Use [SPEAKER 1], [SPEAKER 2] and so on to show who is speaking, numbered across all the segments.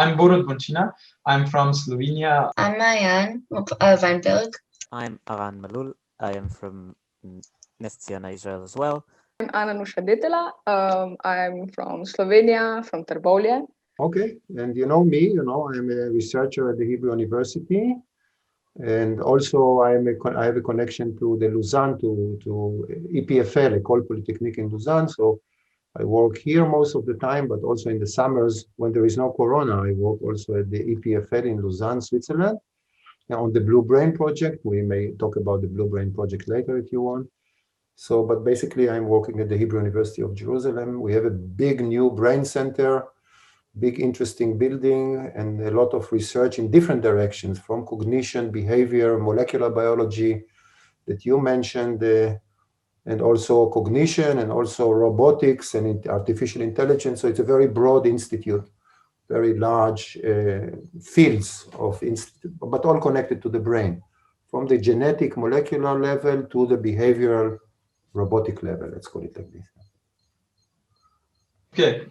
[SPEAKER 1] I'm Borut Bonchina. I'm from Slovenia.
[SPEAKER 2] I'm Mayan Weinberg.
[SPEAKER 3] I'm Aran Malul. I am from Nestsiana, Israel as well.
[SPEAKER 4] I'm Ana Nushaditela. I'm from Slovenia, from Trbovlje.
[SPEAKER 5] Okay, and you know me, I'm a researcher at the Hebrew University. And also I have a connection to the Lausanne, to EPFL, École Polytechnique in Lausanne. So I work here most of the time, but also in the summers when there is no Corona, I work also at the EPFL in Lausanne, Switzerland. Now on the Blue Brain project, we may talk about the Blue Brain project later if you want. So, but basically I'm working at the Hebrew University of Jerusalem. We have a big new brain center, big interesting building, and a lot of research in different directions, from cognition, behavior, molecular biology that you mentioned, and also cognition, and also robotics and artificial intelligence. So it's a very broad institute, very large fields of institute, but all connected to the brain, from the genetic molecular level to the behavioral robotic level, let's call it like this.
[SPEAKER 1] Okay,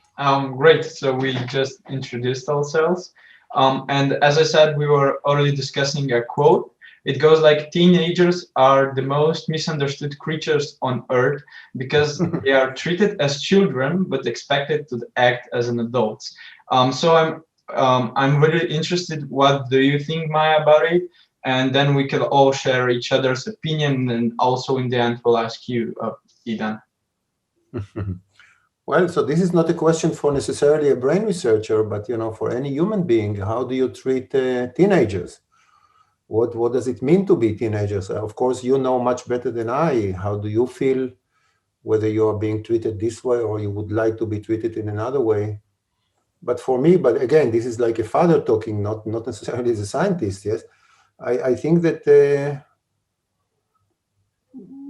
[SPEAKER 1] great. So we just introduced ourselves. And as I said, we were already discussing a quote. It goes like, teenagers are the most misunderstood creatures on earth because they are treated as children, but expected to act as an adults. So I'm really interested, what do you think, Maya, about it? And then we can all share each other's opinion, and also in the end, we'll ask you, Idan.
[SPEAKER 5] Well, so this is not a question for necessarily a brain researcher, but for any human being. How do you treat teenagers? What does it mean to be teenagers? Of course, you know much better than I. How do you feel, whether you are being treated this way or you would like to be treated in another way? But for me, but again, this is like a father talking, not necessarily as a scientist. Yes, I think that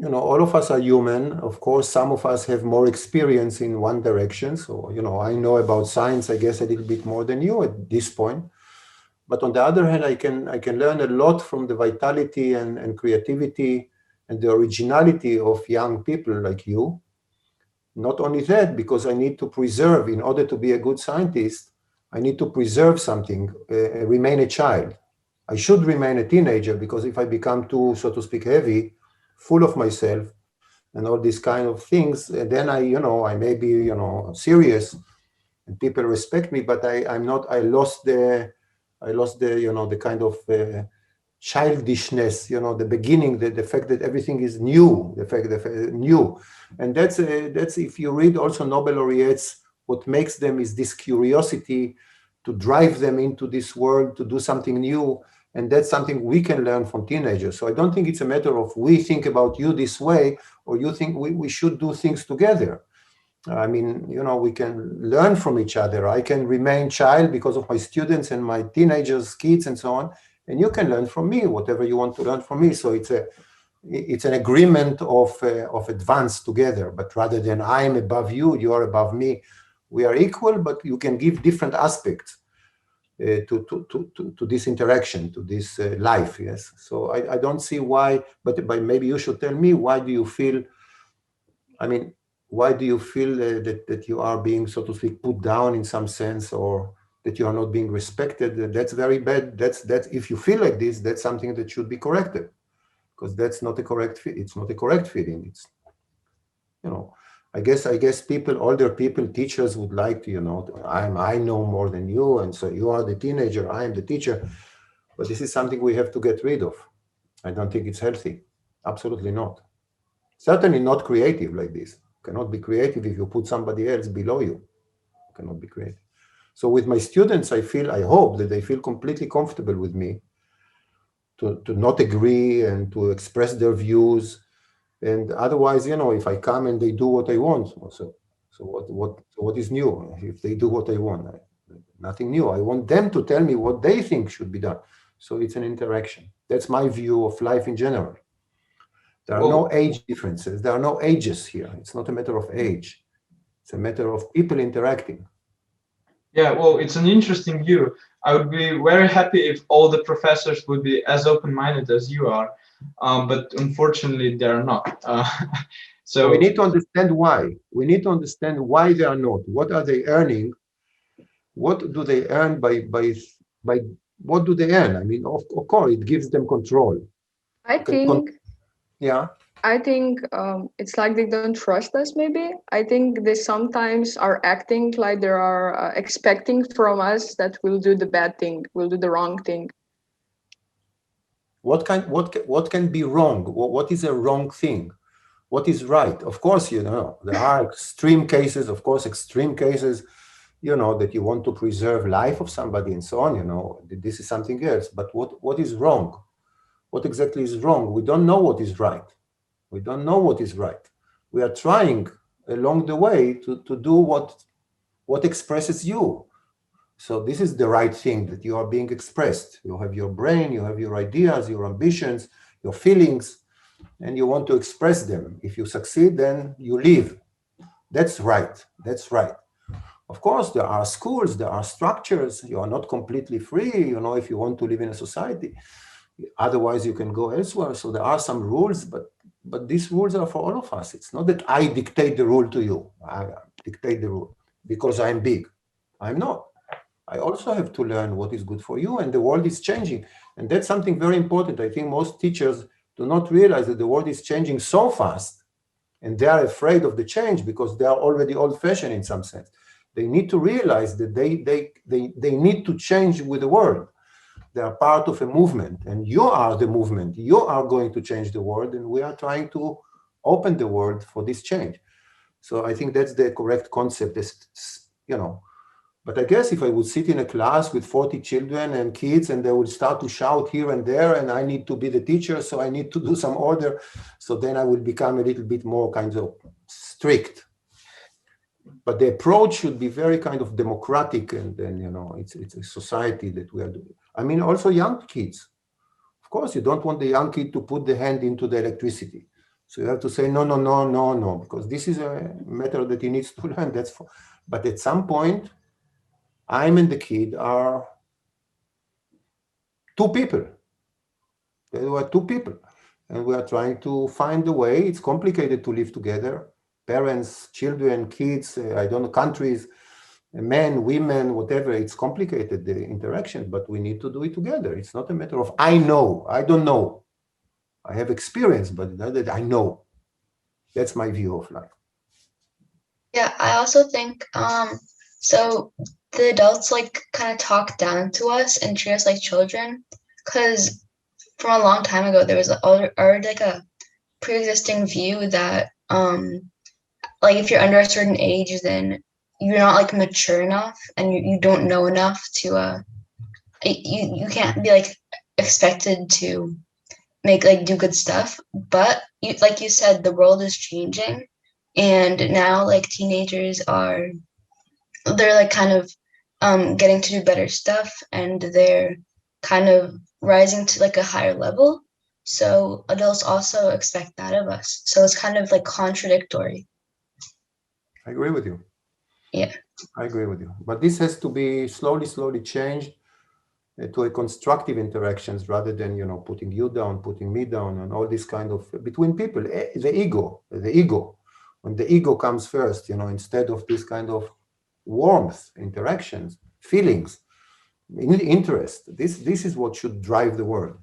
[SPEAKER 5] all of us are human. Of course, some of us have more experience in one direction. So, I know about science, I guess, a little bit more than you at this point. But on the other hand, I can learn a lot from the vitality and creativity and the originality of young people like you. Not only that, because I need to preserve, in order to be a good scientist, I need to preserve something, remain a child. I should remain a teenager, because if I become too, so to speak, heavy, full of myself and all these kind of things, then I may be, serious and people respect me, but I'm not, I lost the, the kind of childishness, the beginning, the fact that everything is new, the fact that new. And that's if you read also Nobel laureates, what makes them is this curiosity to drive them into this world, to do something new. And that's something we can learn from teenagers. So I don't think it's a matter of we think about you this way, or you think we should do things together. I mean, we can learn from each other. I can remain child because of my students and my teenagers, kids, and so on. And you can learn from me, whatever you want to learn from me. So it's an agreement of advance together, but rather than I'm above you, you are above me. We are equal, but you can give different aspects to this interaction, to this life, yes. So I don't see why, but maybe you should tell me, why do you feel, why do you feel that you are being, so to speak, put down in some sense, or that you are not being respected? That's very bad. That's if you feel like this, that's something that should be corrected, because that's not a correct, it's not a correct feeling. It's, I guess people, older people, teachers would like to, I know more than you, and so you are the teenager, I am the teacher. But this is something we have to get rid of. I don't think it's healthy. Absolutely not. Certainly not creative like this. You cannot be creative if you put somebody else below you. You cannot be creative. So with my students, I hope that they feel completely comfortable with me to not agree and to express their views. And otherwise, if I come and they do what I want, so what is new? If they do what I want, nothing new. I want them to tell me what they think should be done. So it's an interaction. That's my view of life in general. There are no age differences. There are no ages here. It's not a matter of age. It's a matter of people interacting.
[SPEAKER 1] Yeah, well, it's an interesting view. I would be very happy if all the professors would be as open-minded as you are. But unfortunately, they are not. So
[SPEAKER 5] we need to understand why. We need to understand why they are not. What are they earning what do they earn by what do they earn? I mean, of course, it gives them control.
[SPEAKER 4] I think
[SPEAKER 5] Yeah.
[SPEAKER 4] I think it's like they don't trust us, maybe. I think they sometimes are acting like they are expecting from us that we'll do the bad thing, we'll do the wrong thing.
[SPEAKER 5] What can be wrong? What is a wrong thing? What is right? Of course, you know, there are extreme cases, of course, extreme cases, you know, that you want to preserve life of somebody and so on, you know, this is something else. But what is wrong? What exactly is wrong? We don't know what is right. We don't know what is right. We are trying along the way to do what expresses you. So this is the right thing, that you are being expressed. You have your brain, you have your ideas, your ambitions, your feelings, and you want to express them. If you succeed, then you live. That's right. That's right. Of course, there are schools, there are structures. You are not completely free, you know, if you want to live in a society. Otherwise, you can go elsewhere. So there are some rules, but these rules are for all of us. It's not that I dictate the rule to you. I dictate the rule because I'm big. I'm not. I also have to learn what is good for you, and the world is changing. And that's something very important. I think most teachers do not realize that the world is changing so fast, and they are afraid of the change because they are already old-fashioned in some sense. They need to realize that they need to change with the world. They are part of a movement, and you are the movement. You are going to change the world, and we are trying to open the world for this change. So I think that's the correct concept, you know. But I guess if I would sit in a class with 40 children and kids, and they would start to shout here and there, and I need to be the teacher, so I need to do some order, so then I will become a little bit more kind of strict. But the approach should be very kind of democratic, and then, you know, it's a society that we are doing. I mean, also young kids. Of course, you don't want the young kid to put the hand into the electricity. So you have to say, no, no, no, no, no, because this is a matter that he needs to learn. But at some point, I'm and the kid are two people. They were two people. And we are trying to find a way. It's complicated to live together. Parents, children, kids, I don't know, countries, men, women, whatever. It's complicated, the interaction, but we need to do it together. It's not a matter of, I know, I don't know. I have experience, but not that I know. That's my view of life.
[SPEAKER 2] Yeah, I also think so the adults like kind of talk down to us and treat us like children, because from a long time ago there was already like a pre-existing view that like if you're under a certain age, then you're not like mature enough and you don't know enough to you can't be like expected to make like do good stuff. But you, like you said, the world is changing, and now like teenagers they're like kind of getting to do better stuff, and they're kind of rising to like a higher level. So adults also expect that of us. So it's kind of like contradictory.
[SPEAKER 5] I agree with you.
[SPEAKER 2] Yeah.
[SPEAKER 5] I agree with you. But this has to be slowly changed to a constructive interactions rather than, you know, putting you down, putting me down, and all this kind of between people. The ego. When the ego comes first, you know, instead of this kind of warmth, interactions, feelings, interest. This is what should drive the world.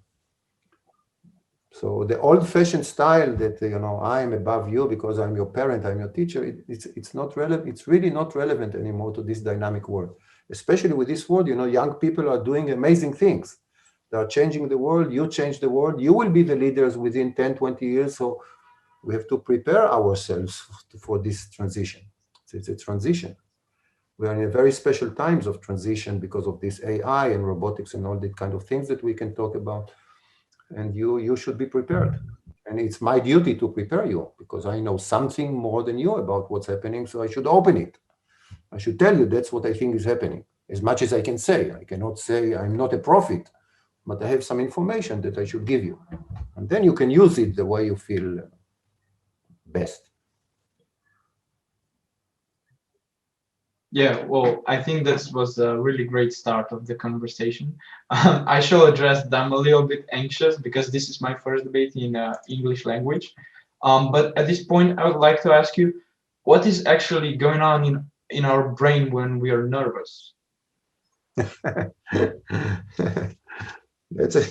[SPEAKER 5] So the old-fashioned style that, you know, I'm above you because I'm your parent, I'm your teacher, it's not relevant. It's really not relevant anymore to this dynamic world. Especially with this world, you know, young people are doing amazing things. They are changing the world. You change the world. You will be the leaders within 10, 20 years. So we have to prepare ourselves for this transition. It's a transition. We are in a very special times of transition because of this AI and robotics and all the kind of things that we can talk about. And you should be prepared. And it's my duty to prepare you because I know something more than you about what's happening. So I should open it. I should tell you that's what I think is happening, as much as I can say. I cannot say I'm not a prophet, but I have some information that I should give you. And then you can use it the way you feel best.
[SPEAKER 1] Yeah, well, I think this was a really great start of the conversation. I shall address that I'm a little bit anxious because this is my first debate in English language. But at this point, I would like to ask you, what is actually going on in our brain when we are nervous?
[SPEAKER 5] That's a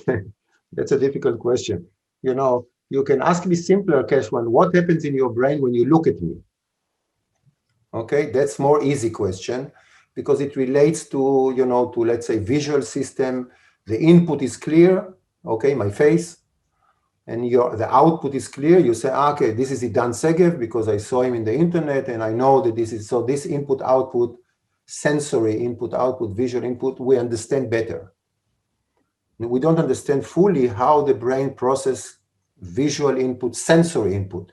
[SPEAKER 5] that's a difficult question. You know, you can ask me simpler question. What happens in your brain when you look at me? Okay, that's more easy question because it relates to, you know, to, let's say, visual system. The input is clear, okay, my face, and the output is clear. You say, okay, this is Idan Segev because I saw him in the internet and I know that this is, so this input output, sensory input output, visual input, we understand better. We don't understand fully how the brain processes visual input, sensory input.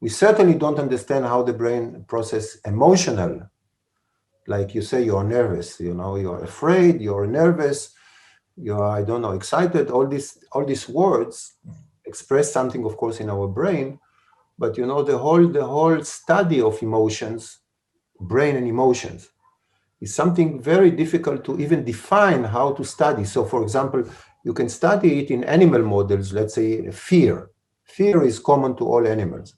[SPEAKER 5] We certainly don't understand how the brain processes emotional. Like you say, you're nervous, you know, you're afraid, you're nervous, you're, I don't know, excited. All these words express something, of course, in our brain. But you know, the whole study of emotions, brain and emotions, is something very difficult to even define how to study. So, for example, you can study it in animal models. Let's say fear. Fear is common to all animals.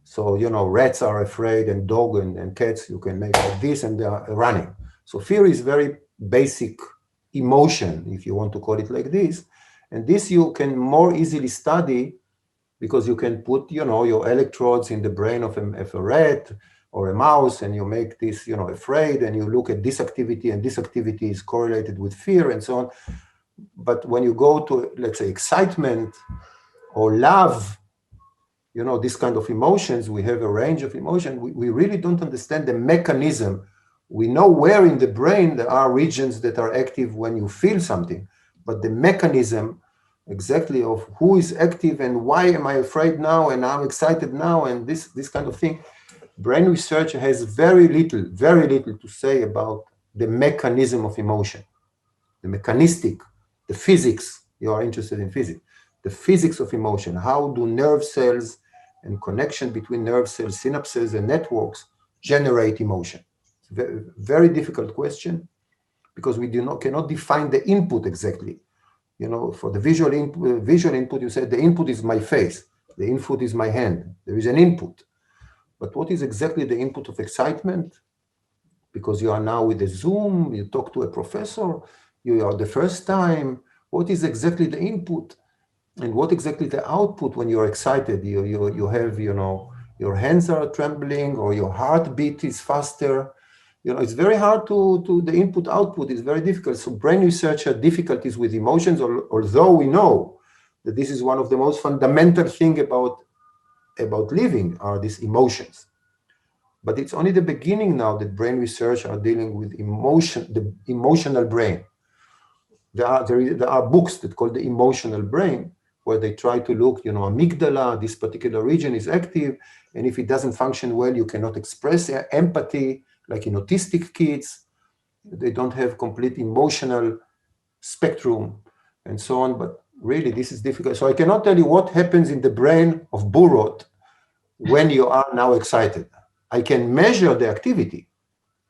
[SPEAKER 5] So, you know, rats are afraid and dog and cats, you can make like this and they are running. So fear is very basic emotion, if you want to call it like this. And this you can more easily study because you can put, you know, your electrodes in the brain of a rat or a mouse and you make this, you know, afraid and you look at this activity and this activity is correlated with fear and so on. But when you go to, let's say, excitement or love, you know, this kind of emotions, we have a range of emotion. We really don't understand the mechanism. We know where in the brain there are regions that are active when you feel something, but the mechanism exactly of who is active and why am I afraid now and I'm excited now and this kind of thing, brain research has very little to say about the mechanism of emotion, the mechanistic, the physics. You are interested in physics, the physics of emotion. How do nerve cells and connection between nerve cells, synapses and networks generate emotion? It's a very, very difficult question because we cannot define the input exactly. You know, for the visual input, you said the input is my face, the input is my hand. There is an input. But what is exactly the input of excitement? Because you are now with a Zoom, you talk to a professor, you are the first time. What is exactly the input? And what exactly the output when you're excited? You have, you know, your hands are trembling or your heartbeat is faster. You know, it's very hard to the input output is very difficult. So brain research has difficulties with emotions, although we know that this is one of the most fundamental thing about living are these emotions. But it's only the beginning now that brain research are dealing with emotion, the emotional brain. There are books that call the emotional brain, where they try to look, you know, amygdala, this particular region is active, and if it doesn't function well, you cannot express empathy, like in autistic kids. They don't have complete emotional spectrum and so on, but really this is difficult. So I cannot tell you what happens in the brain of Burot when you are now excited. I can measure the activity.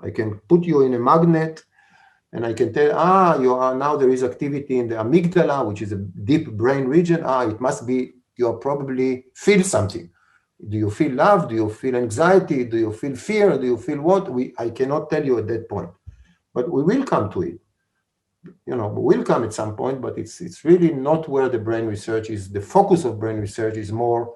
[SPEAKER 5] I can put you in a magnet and I can tell, you are now, there is activity in the amygdala, which is a deep brain region. It must be, you probably feel something. Do you feel love? Do you feel anxiety? Do you feel fear? Do you feel what? I cannot tell you at that point, but we will come to it. You know, we will come at some point, but it's really not where the brain research is. The focus of brain research is more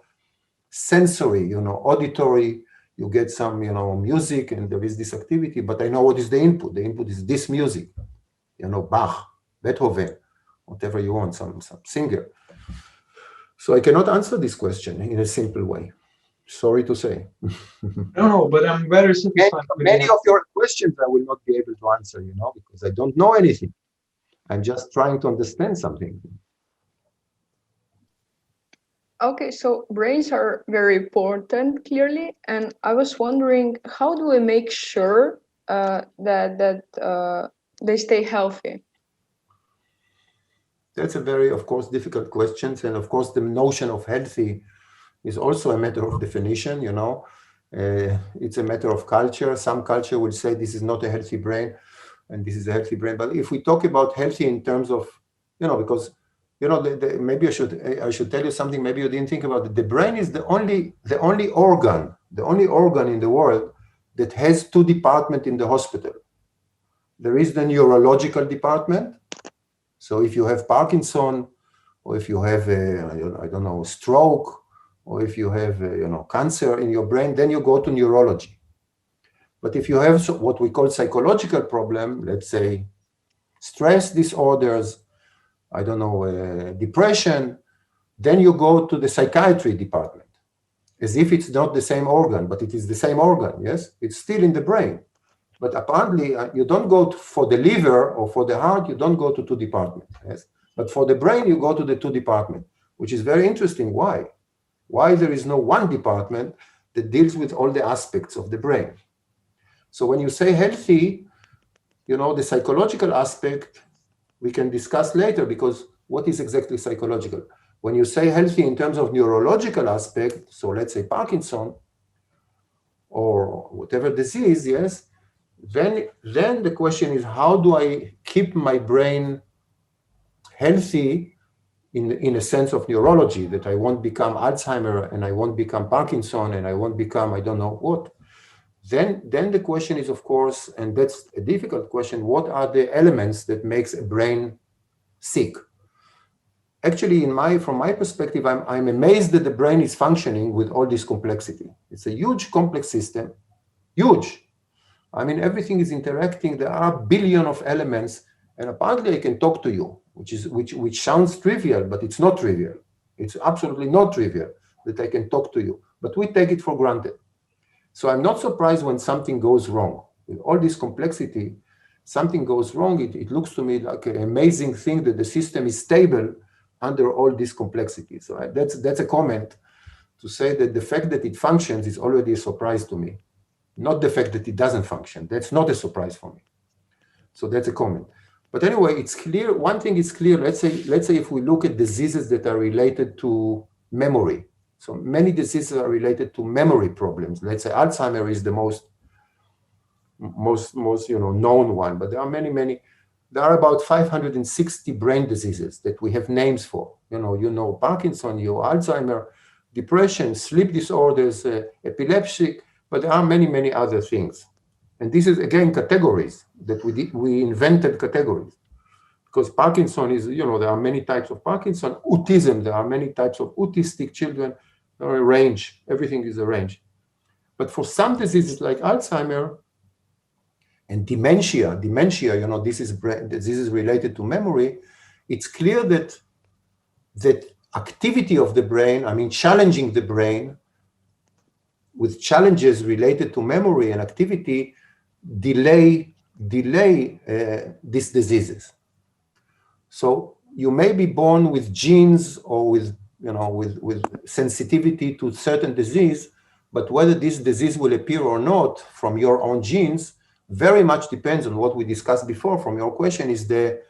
[SPEAKER 5] sensory, you know, auditory. You get some, you know, music and there is this activity, but I know what is the input. The input is this music, you know, Bach, Beethoven, whatever you want, some singer. So I cannot answer this question in a simple way. Sorry to say.
[SPEAKER 1] No, but I'm very satisfied.
[SPEAKER 5] Many of your questions I will not be able to answer, you know, because I don't know anything. I'm just trying to understand something.
[SPEAKER 4] Okay, so brains are very important, clearly, and I was wondering, how do we make sure that they stay healthy?
[SPEAKER 5] That's a very, of course, difficult question, and of course, the notion of healthy is also a matter of definition. You know, it's a matter of culture. Some culture will say this is not a healthy brain, and this is a healthy brain. But if we talk about healthy in terms of, you know, because you know, maybe I should tell you something. Maybe you didn't think about it. The brain is the only organ in the world that has two departments in the hospital. There is the neurological department. So if you have Parkinson, or if you have I don't know, stroke, or if you have cancer in your brain, then you go to neurology. But if you have what we call psychological problem, let's say stress disorders, I don't know, depression, then you go to the psychiatry department, as if it's not the same organ, but it is the same organ, yes? It's still in the brain. But apparently, you don't go for the liver or for the heart, you don't go to two departments, yes? But for the brain, you go to the two departments, which is very interesting. Why? Why there is no one department that deals with all the aspects of the brain? So when you say healthy, the psychological aspect, we can discuss later, because what is exactly psychological? When you say healthy in terms of neurological aspect, so let's say Parkinson or whatever disease, yes, then the question is, how do I keep my brain healthy in a sense of neurology, that I won't become Alzheimer and I won't become Parkinson and I won't become I don't know what? Then the question is, of course, and that's a difficult question, what are the elements that makes a brain sick? Actually, from my perspective, I'm amazed that the brain is functioning with all this complexity. It's a huge complex system, huge. I mean, everything is interacting. There are billions of elements, and apparently I can talk to you, which sounds trivial, but it's not trivial. It's absolutely not trivial that I can talk to you, but we take it for granted. So I'm not surprised when something goes wrong. With all this complexity, something goes wrong. It looks to me like an amazing thing that the system is stable under all this complexity. So that's a comment to say that the fact that it functions is already a surprise to me. Not the fact that it doesn't function. That's not a surprise for me. So that's a comment. But anyway, it's clear. One thing is clear. Let's say if we look at diseases that are related to memory. So many diseases are related to memory problems. Let's say Alzheimer is the most known one, but there are many. There are about 560 brain diseases that we have names for. Parkinson, Alzheimer, depression, sleep disorders, epilepsy, but there are many other things. And this is again categories that we invented categories. Because Parkinson is, there are many types of Parkinson. Autism, there are many types of autistic children. There are a range. Everything is a range. But for some diseases like Alzheimer and dementia, this is related to memory. It's clear that activity of the brain, challenging the brain with challenges related to memory and activity, delay these diseases. So you may be born with genes or with sensitivity to certain disease, but whether this disease will appear or not from your own genes very much depends on what we discussed before. From your question is the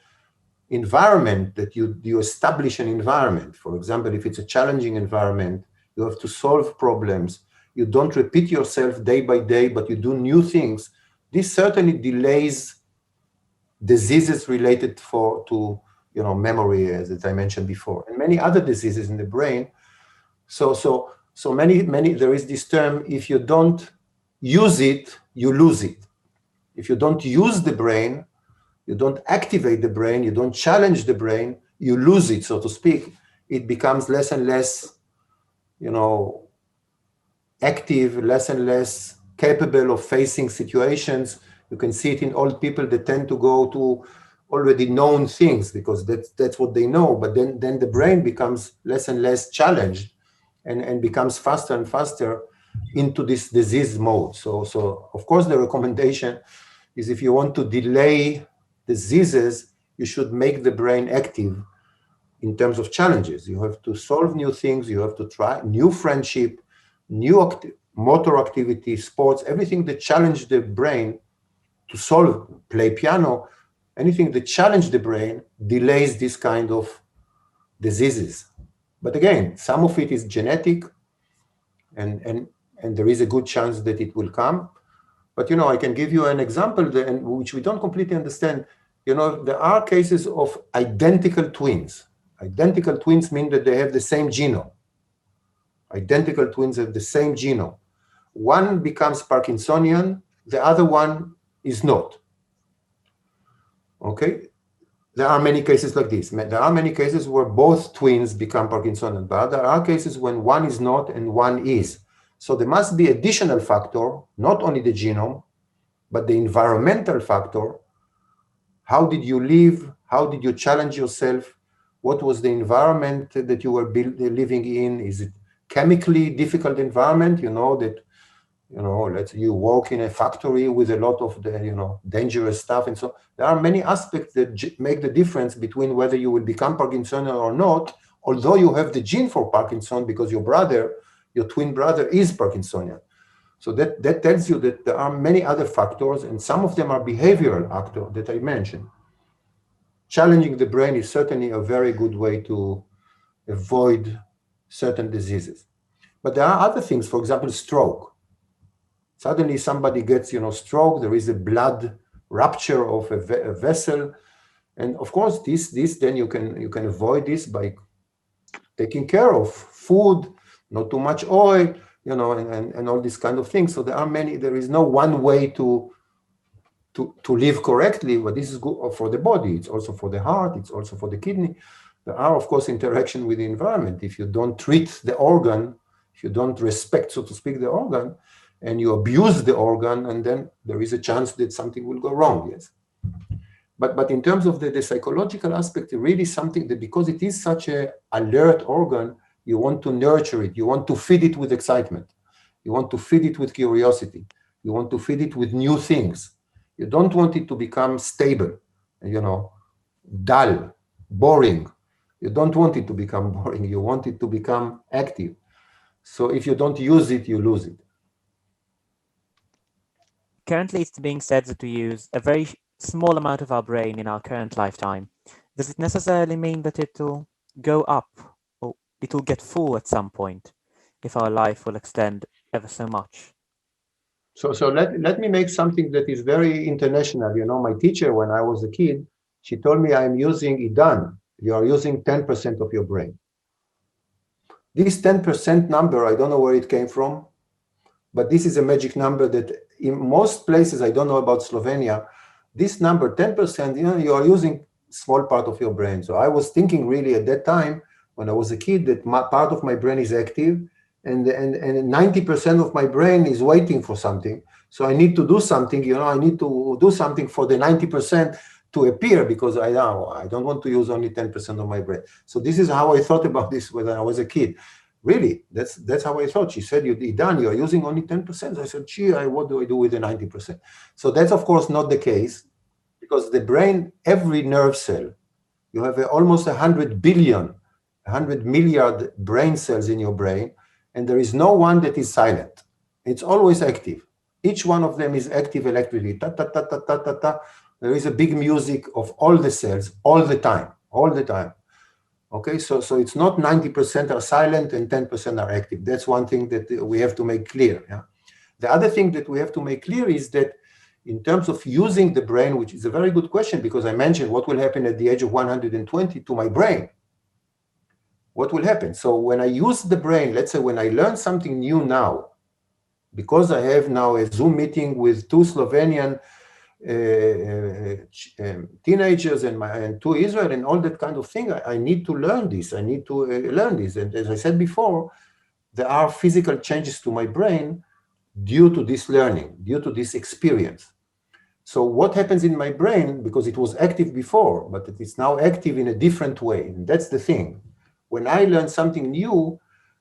[SPEAKER 5] environment that you establish an environment. For example, if it's a challenging environment, you have to solve problems. You don't repeat yourself day by day, but you do new things. This certainly delays diseases related to memory, as I mentioned before, and many other diseases in the brain. So many. There is this term: if you don't use it, you lose it. If you don't use the brain, you don't activate the brain, you don't challenge the brain, you lose it, so to speak. It becomes less and less, active, less and less capable of facing situations. You can see it in old people that tend to go to already known things because that's what they know. But then the brain becomes less and less challenged and becomes faster and faster into this disease mode. So of course, the recommendation is if you want to delay diseases, you should make the brain active in terms of challenges. You have to solve new things. You have to try new friendship, new motor activity, sports, everything that challenge the brain to solve, play piano, anything that challenge the brain delays this kind of diseases. But again, some of it is genetic and there is a good chance that it will come. But I can give you an example which we don't completely understand. There are cases of identical twins. Identical twins mean that they have the same genome. Identical twins have the same genome. One becomes Parkinsonian, the other one is not. Okay, there are many cases like this. There are many cases where both twins become Parkinsonian, but there are cases when one is not and one is. So there must be additional factor, not only the genome, but the environmental factor. How did you live? How did you challenge yourself? What was the environment that you were living in? Is it chemically difficult environment? You know that, let's say you work in a factory with a lot of the, dangerous stuff. And so there are many aspects that make the difference between whether you will become Parkinsonian or not, although you have the gene for Parkinson because your twin brother is Parkinsonian. So that tells you that there are many other factors, and some of them are behavioral factors that I mentioned. Challenging the brain is certainly a very good way to avoid certain diseases. But there are other things, for example, stroke. Suddenly somebody gets, stroke, there is a blood rupture of a vessel. And of course, this then you can avoid this by taking care of food, not too much oil, and all these kind of things. So there is no one way to live correctly, but this is good for the body. It's also for the heart. It's also for the kidney. There are, of course, interaction with the environment. If you don't treat the organ, if you don't respect, so to speak, the organ, and you abuse the organ, and then there is a chance that something will go wrong, yes. But in terms of the psychological aspect, really something that, because it is such an alert organ, you want to nurture it. You want to feed it with excitement. You want to feed it with curiosity. You want to feed it with new things. You don't want it to become stable, dull, boring. You don't want it to become boring. You want it to become active. So if you don't use it, you lose it.
[SPEAKER 3] Currently, it's being said that we use a very small amount of our brain in our current lifetime. Does it necessarily mean that it will go up, or it will get full at some point if our life will extend ever so much?
[SPEAKER 5] So let me make something that is very international. My teacher, when I was a kid, she told me, I'm using Idan. You are using 10% of your brain. This 10% number, I don't know where it came from, but this is a magic number that in most places, I don't know about Slovenia, this number 10%, you are using small part of your brain. So I was thinking really at that time, when I was a kid, that part of my brain is active, and 90% of my brain is waiting for something. So I need to do something, I need to do something for the 90% to appear, because I don't want to use only 10% of my brain. So this is how I thought about this when I was a kid. Really, that's how I thought. She said, Idan, you're using only 10%. I said, gee, what do I do with the 90%? So that's, of course, not the case, because the brain, every nerve cell, you have almost 100 milliard brain cells in your brain, and there is no one that is silent. It's always active. Each one of them is active electrically. Ta, ta, ta, ta, ta, ta, ta. There is a big music of all the cells all the time. Okay, so it's not 90% are silent and 10% are active. That's one thing that we have to make clear. Yeah? The other thing that we have to make clear is that in terms of using the brain, which is a very good question, because I mentioned what will happen at the age of 120 to my brain. What will happen? So when I use the brain, let's say when I learn something new now, because I have now a Zoom meeting with two Slovenian teenagers and two Israel and all that kind of thing, I need to learn this. I need to learn this. And as I said before, there are physical changes to my brain due to this learning, due to this experience. So what happens in my brain, because it was active before, but it is now active in a different way. And that's the thing. When I learn something new,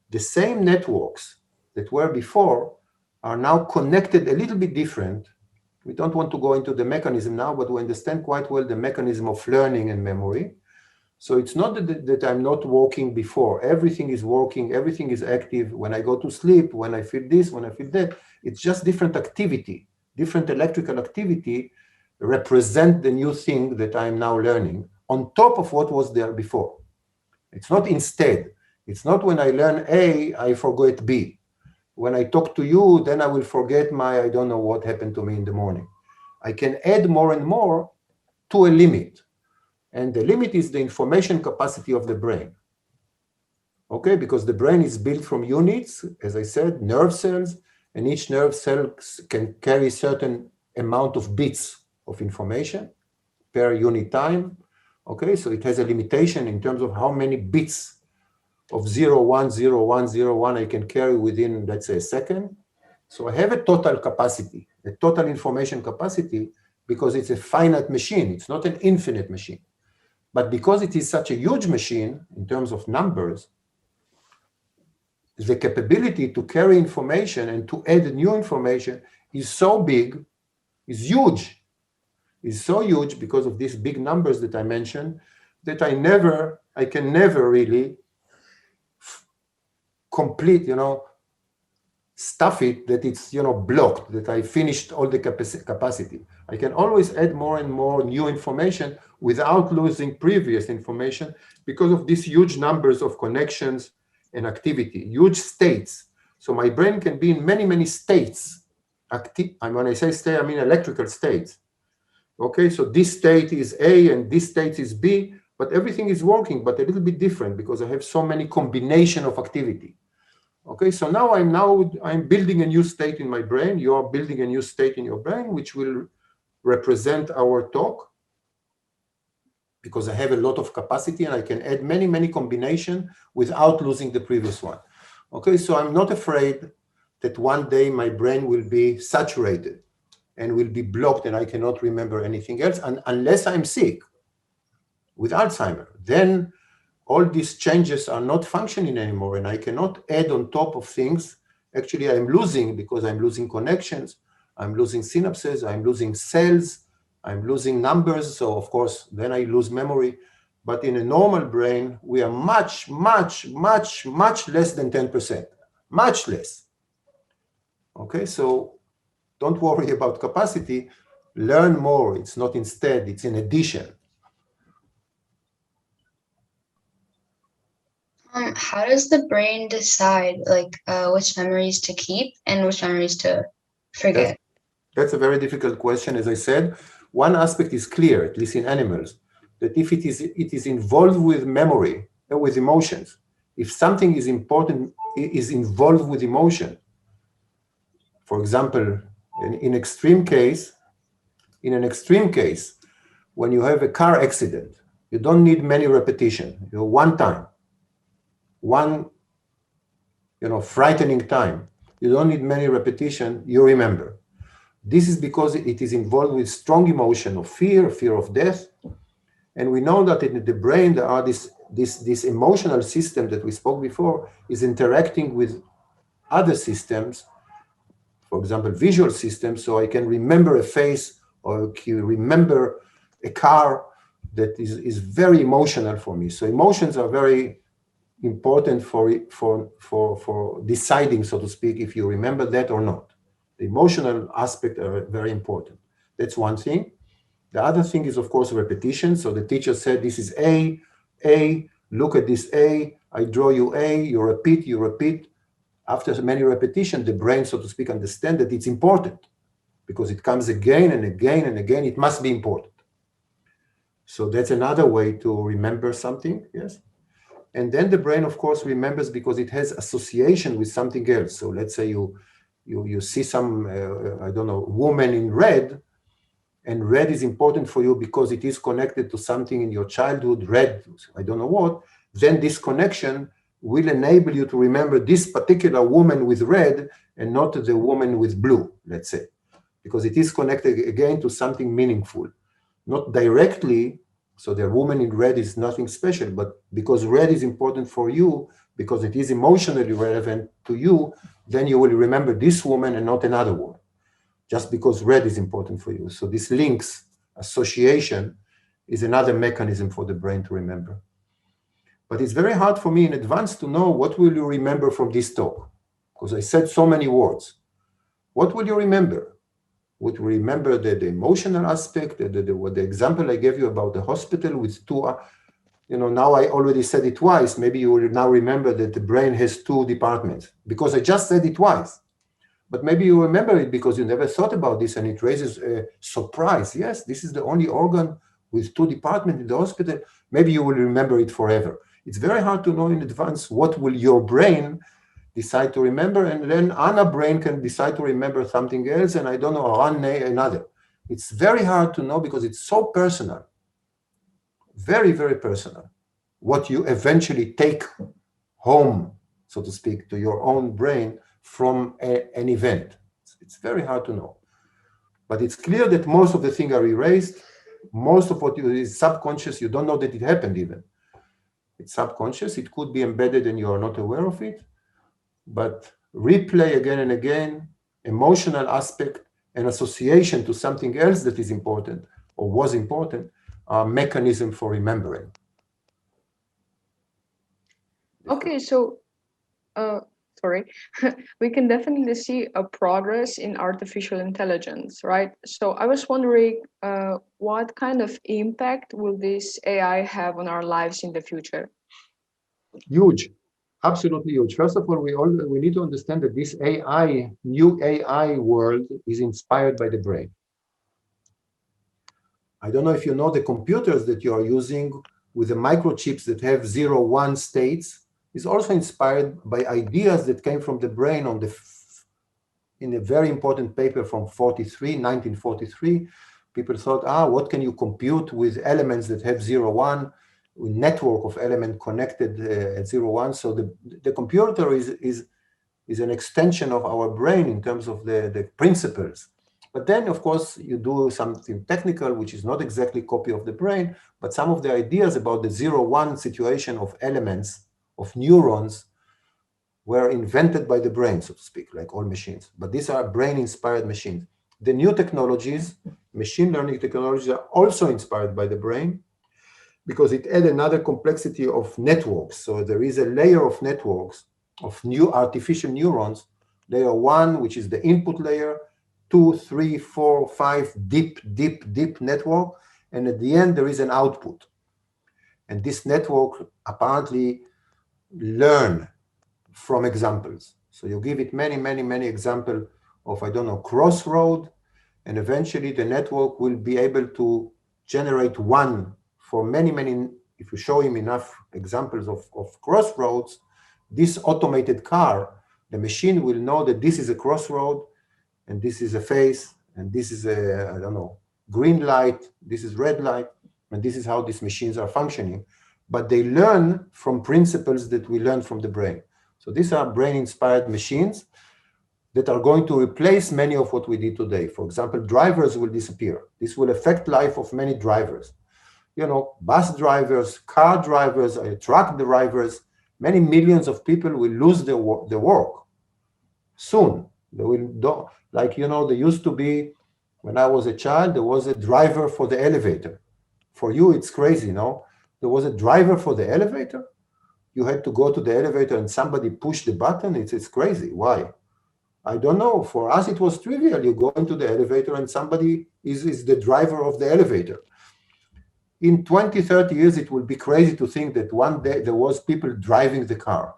[SPEAKER 5] the same networks that were before are now connected a little bit different. We don't want to go into the mechanism now, but we understand quite well the mechanism of learning and memory. So it's not that I'm not working before. Everything is working, everything is active. When I go to sleep, when I feel this, when I feel that, it's just different activity, different electrical activity represent the new thing that I'm now learning on top of what was there before. It's not instead. It's not when I learn A, I forget B. When I talk to you, then I will forget I don't know what happened to me in the morning. I can add more and more to a limit. And the limit is the information capacity of the brain. Okay, because the brain is built from units, as I said, nerve cells, and each nerve cell can carry certain amount of bits of information. per unit time. Okay, so it has a limitation in terms of how many bits of 0, 1, 0, 1, 0, 1 I can carry within, let's say, a second. So I have a total capacity, a total information capacity, because it's a finite machine. It's not an infinite machine. But because it is such a huge machine in terms of numbers, the capability to carry information and to add new information is so big, is huge, is so huge because of these big numbers that I mentioned, that I can never really complete, stuff it, that it's, blocked, that I finished all the capacity. I can always add more and more new information without losing previous information because of these huge numbers of connections and activity, huge states. So my brain can be in many, many states. When I say state, I mean electrical states. Okay, so this state is A and this state is B, but everything is working, but a little bit different because I have so many combination of activity. Okay, so now I'm building a new state in my brain. You are building a new state in your brain, which will represent our talk, because I have a lot of capacity and I can add many, many combinations without losing the previous one. Okay, so I'm not afraid that one day my brain will be saturated and will be blocked and I cannot remember anything else, and unless I'm sick with Alzheimer. Then all these changes are not functioning anymore and I cannot add on top of things. Actually, I'm losing, because I'm losing connections, I'm losing synapses, I'm losing cells, I'm losing numbers. So of course, then I lose memory. But in a normal brain, we are much, much, much, much less than 10%, much less. Okay, so don't worry about capacity, learn more. It's not instead, it's in addition.
[SPEAKER 2] How does the brain decide which memories to keep and which memories to forget?
[SPEAKER 5] That's a very difficult question. As I said, one aspect is clear, at least in animals, that if it is involved with memory, with emotions, if something is important, is involved with emotion. For example, in an extreme case, when you have a car accident, you don't need many repetition. One time, one frightening time, you don't need many repetition, you remember. This is because it is involved with strong emotion of fear of death. And we know that in the brain, there are this emotional system that we spoke before is interacting with other systems, for example, visual systems. So I can remember a face or remember a car that is very emotional for me. So emotions are very important for deciding, so to speak, if you remember that or not. The emotional aspect are very important. That's one thing. The other thing is, of course, repetition. So the teacher said, this is A, look at this A, I draw you A, you repeat. After many repetitions, the brain, so to speak, understands that it's important because it comes again and again and again. It must be important. So that's another way to remember something, yes? And then the brain, of course, remembers because it has association with something else. So let's say you see some, woman in red, and red is important for you because it is connected to something in your childhood, red, I don't know what, then this connection will enable you to remember this particular woman with red and not the woman with blue, let's say, because it is connected again to something meaningful, not directly. So the woman in red is nothing special, but because red is important for you, because it is emotionally relevant to you, then you will remember this woman and not another woman, just because red is important for you. So this links, association, is another mechanism for the brain to remember. But it's very hard for me in advance to know what will you remember from this talk, because I said so many words. What will you remember? Would you remember the emotional aspect, the example I gave you about the hospital with two, now I already said it twice. Maybe you will now remember that the brain has two departments, because I just said it twice. But maybe you remember it because you never thought about this and it raises a surprise. Yes, this is the only organ with two departments in the hospital. Maybe you will remember it forever. It's very hard to know in advance what will your brain decide to remember, and then Anna brain can decide to remember something else, and I don't know, Anne another. It's very hard to know because it's so personal, very, very personal, what you eventually take home, so to speak, to your own brain from an event. It's very hard to know. But it's clear that most of the things are erased. Most of what is subconscious, you don't know that it happened even. It's subconscious. It could be embedded and you are not aware of it. But replay again and again, emotional aspect and association to something else that is important or was important are mechanism for remembering.
[SPEAKER 4] Okay, so sorry, we can definitely see a progress in artificial intelligence, right? So I was wondering, what kind of impact will this AI have on our lives in the future?
[SPEAKER 5] Huge, absolutely huge. First of all, we need to understand that this AI, new AI world is inspired by the brain. I don't know if you know the computers that you are using with the microchips that have 0, 1 states is also inspired by ideas that came from the brain in a very important paper from 1943. People thought, what can you compute with elements that have 0, 1, with network of element connected at 0, 1. So the computer is an extension of our brain in terms of the principles. But then, of course, you do something technical, which is not exactly copy of the brain, but some of the ideas about the 0, 1 situation of elements, of neurons, were invented by the brain, so to speak, like all machines. But these are brain-inspired machines. The new technologies, machine learning technologies, are also inspired by the brain because it adds another complexity of networks. So there is a layer of networks of new artificial neurons, layer 1, which is the input layer, 2, 3, 4, 5, deep network. And at the end, there is an output. And this network apparently learn from examples. So you give it many examples of, I don't know, crossroad, and eventually the network will be able to generate one for many, if you show him enough examples of crossroads, this automated car, the machine will know that this is a crossroad, and this is a face, and this is a, I don't know, green light, this is red light, and this is how these machines are functioning. But they learn from principles that we learn from the brain. So these are brain-inspired machines that are going to replace many of what we did today. For example, drivers will disappear. This will affect life of many drivers. You know, bus drivers, car drivers, truck drivers, many millions of people will lose their work soon. They will, like, you know, there used to be, when I was a child, there was a driver for the elevator. For you, it's crazy, no? There was a driver for the elevator. You had to go to the elevator and somebody pushed the button. It's crazy. Why? I don't know. For us, it was trivial. You go into the elevator and somebody is the driver of the elevator. In 20, 30 years, it will be crazy to think that one day there was people driving the car.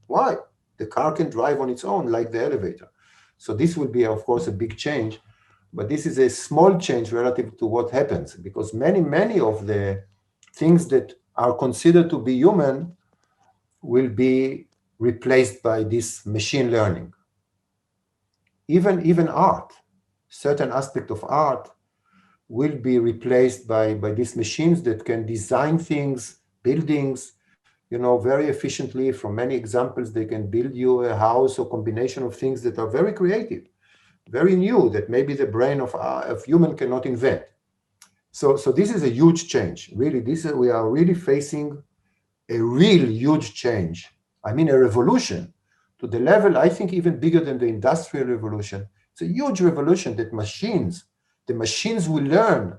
[SPEAKER 5] Why? The car can drive on its own like the elevator. So this will be, of course, a big change. But this is a small change relative to what happens, because many of the things that are considered to be human will be replaced by this machine learning. Even art, certain aspect of art will be replaced by these machines that can design things, buildings, you know, very efficiently. From many examples, they can build you a house or combination of things that are very creative, very new, that maybe the brain of human cannot invent. So this is a huge change. Really, we are really facing a real huge change. I mean, a revolution to the level, I think, even bigger than the Industrial Revolution. It's a huge revolution that the machines will learn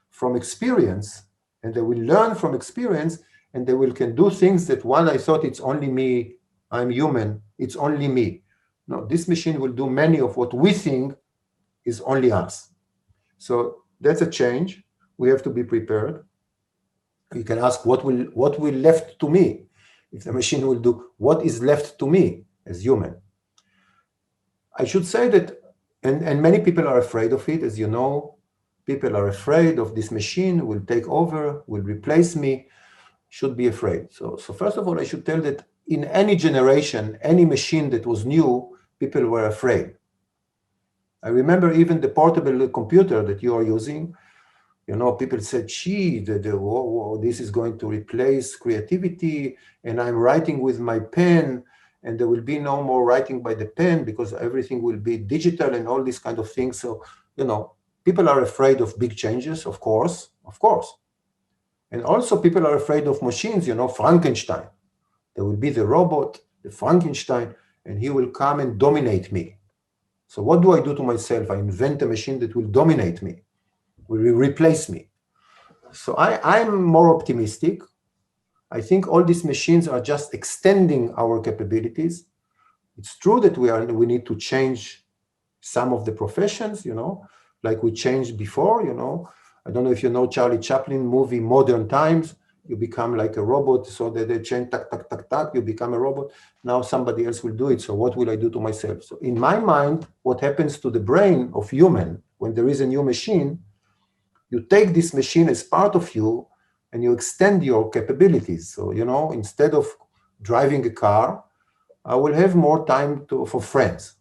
[SPEAKER 5] from experience, and they will learn from experience, and they can do things that one, I thought it's only me, I'm human, it's only me. No, this machine will do many of what we think is only us. So that's a change. We have to be prepared. You can ask what will left to me if the machine will do what is left to me as human. I should say that, and many people are afraid of it, as you know. People are afraid of this machine will take over, will replace me, should be afraid. So first of all, I should tell that in any generation, any machine that was new, people were afraid. I remember even the portable computer that you are using, you know, people said, gee, this is going to replace creativity, and I'm writing with my pen, and there will be no more writing by the pen because everything will be digital and all these kind of things. So, you know, people are afraid of big changes, of course. And also people are afraid of machines, you know, Frankenstein. There will be the robot, the Frankenstein, and he will come and dominate me. So what do I do to myself? I invent a machine that will dominate me, will replace me. So I'm more optimistic. I think all these machines are just extending our capabilities. It's true that we need to change some of the professions, you know, like we changed before, you know. I don't know if you know Charlie Chaplin movie, Modern Times. You become like a robot, so that they change, tak, tak, tak, tak, you become a robot. Now somebody else will do it, so what will I do to myself? So in my mind, what happens to the brain of human when there is a new machine, you take this machine as part of you and you extend your capabilities. So, you know, instead of driving a car, I will have more time for friends.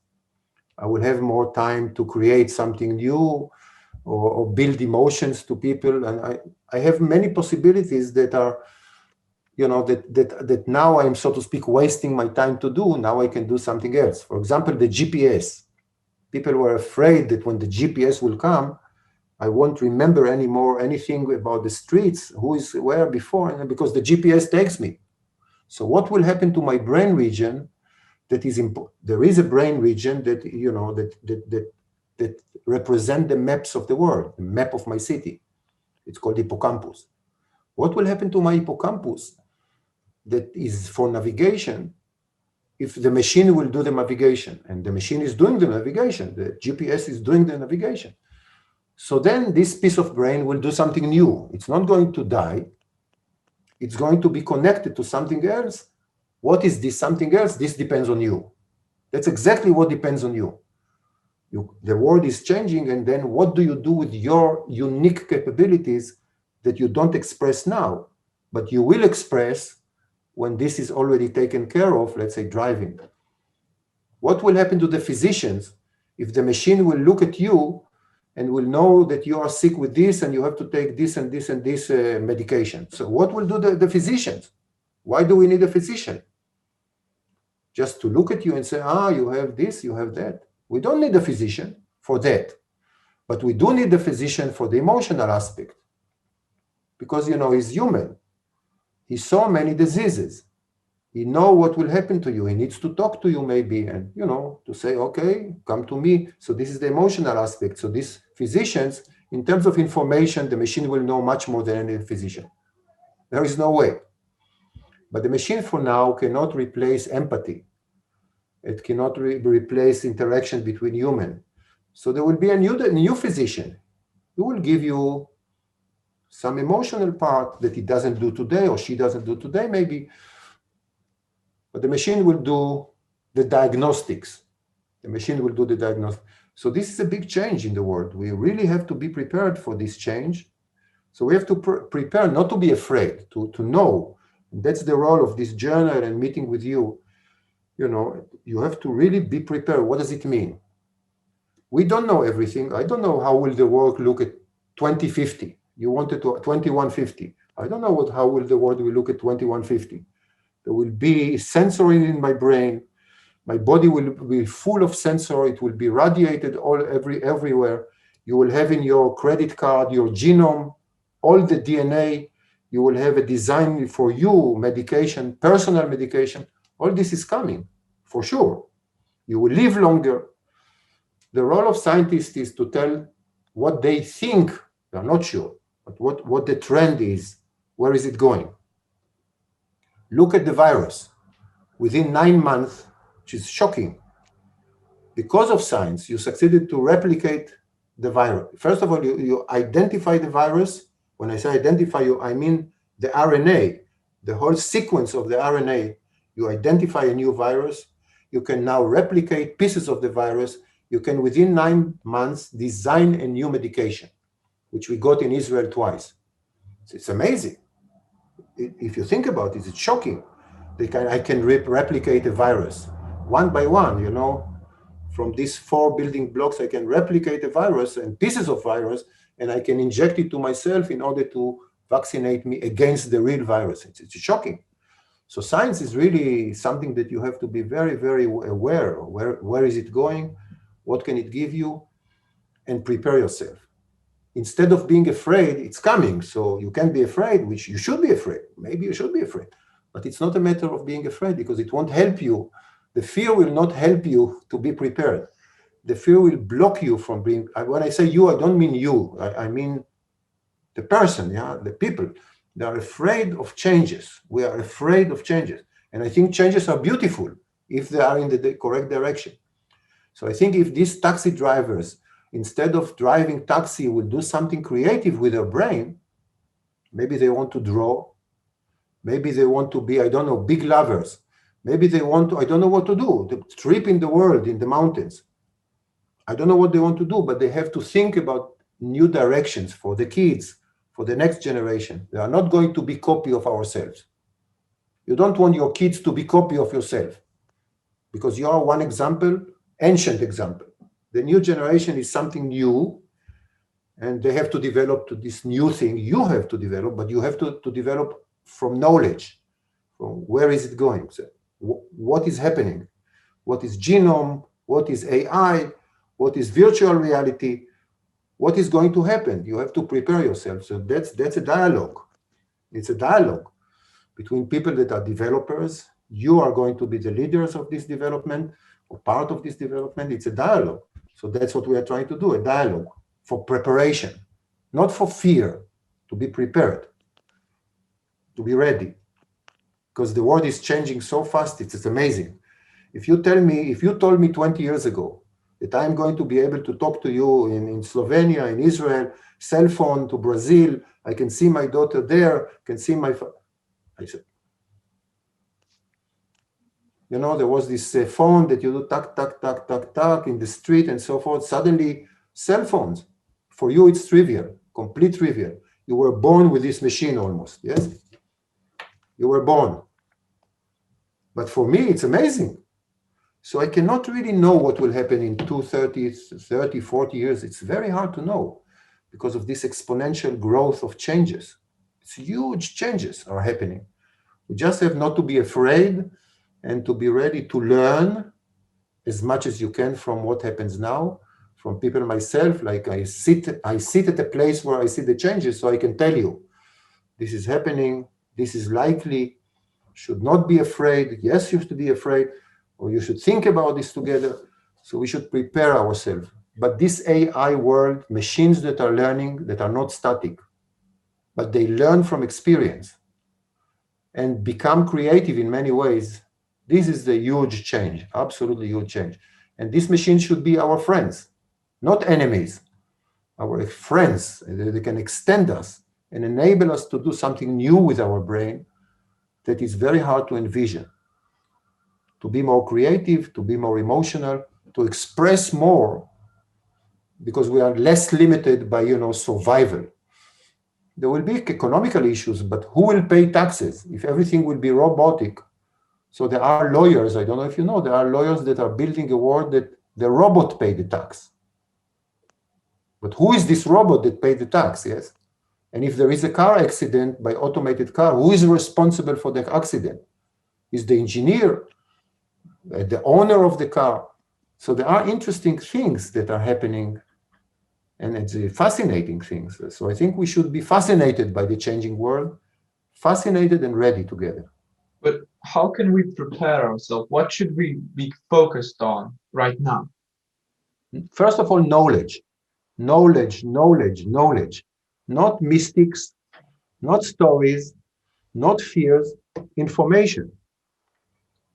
[SPEAKER 5] I will have more time to create something new or build emotions to people. And I have many possibilities that are, you know, that now I'm, so to speak, wasting my time to do. Now I can do something else. For example, the GPS. People were afraid that when the GPS will come, I won't remember anymore anything about the streets, who is where before, because the GPS takes me. So what will happen to my brain region? That is there is a brain region that, you know, that represent the maps of the world, the map of my city. It's called hippocampus. What will happen to my hippocampus that is for navigation if the machine will do the navigation? And the machine is doing the navigation, the GPS is doing the navigation. So then this piece of brain will do something new. It's not going to die. It's going to be connected to something else. What is this something else? This depends on you. That's exactly what depends on you. The world is changing, and then what do you do with your unique capabilities that you don't express now, but you will express when this is already taken care of, let's say driving? What will happen to the physicians if the machine will look at you and will know that you are sick with this and you have to take this and this and this medication? So what will do the physicians? Why do we need a physician? Just to look at you and say, you have this, you have that. We don't need a physician for that, but we do need a physician for the emotional aspect, because, you know, he's human. He saw many diseases. He knows what will happen to you. He needs to talk to you maybe, and, you know, to say, okay, come to me. So this is the emotional aspect. So these physicians, in terms of information, the machine will know much more than any physician. There is no way. But the machine for now cannot replace empathy. It cannot replace interaction between humans. So there will be a new physician who will give you some emotional part that he doesn't do today, or she doesn't do today maybe. But the machine will do the diagnostics. The machine will do the diagnostics. So this is a big change in the world. We really have to be prepared for this change. So we have to prepare, not to be afraid, to know. And that's the role of this journal and meeting with you. You know, you have to really be prepared. What does it mean? We don't know everything. I don't know how will the world look at 2050. You wanted to 2150. I don't know how will the world will look at 2150. There will be sensory in my brain. My body will be full of sensor. It will be radiated everywhere. You will have in your credit card, your genome, all the DNA. You will have a design for you, medication, personal medication. All this is coming, for sure. You will live longer. The role of scientists is to tell what they think. They're not sure, but what the trend is. Where is it going? Look at the virus. Within 9 months, which is shocking, because of science, you succeeded to replicate the virus. First of all, you identify the virus. When I say identify, I mean the RNA, the whole sequence of the RNA. You identify a new virus. You can now replicate pieces of the virus. You can, within 9 months, design a new medication, which we got in Israel twice. So it's amazing. If you think about it, it's shocking. I can replicate a virus one by one, you know. from these 4 building blocks, I can replicate a virus and pieces of virus, and I can inject it to myself in order to vaccinate me against the real virus. It's shocking. So science is really something that you have to be very, very aware of. Where is it going? What can it give you? And prepare yourself. Instead of being afraid, it's coming. So you can't be afraid, which you should be afraid. Maybe you should be afraid. But it's not a matter of being afraid because it won't help you. The fear will not help you to be prepared. The fear will block you from being, when I say you, I don't mean you. I mean the person, yeah, the people. They are afraid of changes. We are afraid of changes. And I think changes are beautiful if they are in the correct direction. So I think if these taxi drivers, instead of driving taxi, will do something creative with their brain, maybe they want to draw, maybe they want to be, I don't know, big lovers. Maybe they want to, I don't know what to do, the trip in the world, in the mountains. I don't know what they want to do, but they have to think about new directions for the kids, for the next generation. They are not going to be copy of ourselves. You don't want your kids to be copy of yourself because you are one example, ancient example. The new generation is something new, and they have to develop to this new thing. You have to develop, but you have to develop from knowledge. From where is it going? So what is happening? What is genome? What is AI? What is virtual reality? What is going to happen? You have to prepare yourself. So that's a dialogue. It's a dialogue between people that are developers. You are going to be the leaders of this development or part of this development. It's a dialogue. So that's what we are trying to do, a dialogue for preparation, not for fear, to be prepared, to be ready. Because the world is changing so fast, it's amazing. If you told me 20 years ago that I'm going to be able to talk to you in Slovenia, in Israel, cell phone to Brazil, I can see my daughter there, can see my, I said, you know, there was this phone that you do tuck, tuck, tuck, tuck, tuck in the street and so forth. Suddenly, cell phones, for you, it's trivial, complete trivial. You were born with this machine almost, yes? You were born. But for me, it's amazing. So I cannot really know what will happen in 30, 40 years. It's very hard to know because of this exponential growth of changes. It's huge changes are happening. We just have not to be afraid and to be ready to learn as much as you can from what happens now, from people myself. Like I sit at a place where I see the changes, so I can tell you, this is happening, this is likely, should not be afraid. Yes, you should be afraid, or you should think about this together. So we should prepare ourselves. But this AI world, machines that are learning, that are not static, but they learn from experience and become creative in many ways. This is the huge change, absolutely huge change. And these machines should be our friends, not enemies, our friends. They can extend us and enable us to do something new with our brain that is very hard to envision. To be more creative, to be more emotional, to express more, because we are less limited by, survival. There will be economical issues, but who will pay taxes if everything will be robotic? So there are lawyers, I don't know if you know, there are lawyers that are building a world that the robot pay the tax. But who is this robot that paid the tax, yes? And if there is a car accident by automated car, who is responsible for the accident? Is the engineer, the owner of the car? So there are interesting things that are happening, and it's fascinating things. So I think we should be fascinated by the changing world, fascinated and ready together.
[SPEAKER 1] But how can we prepare ourselves? What should we be focused on right now?
[SPEAKER 5] First of all, knowledge. Knowledge, knowledge, knowledge. Not mystics, not stories, not fears, information.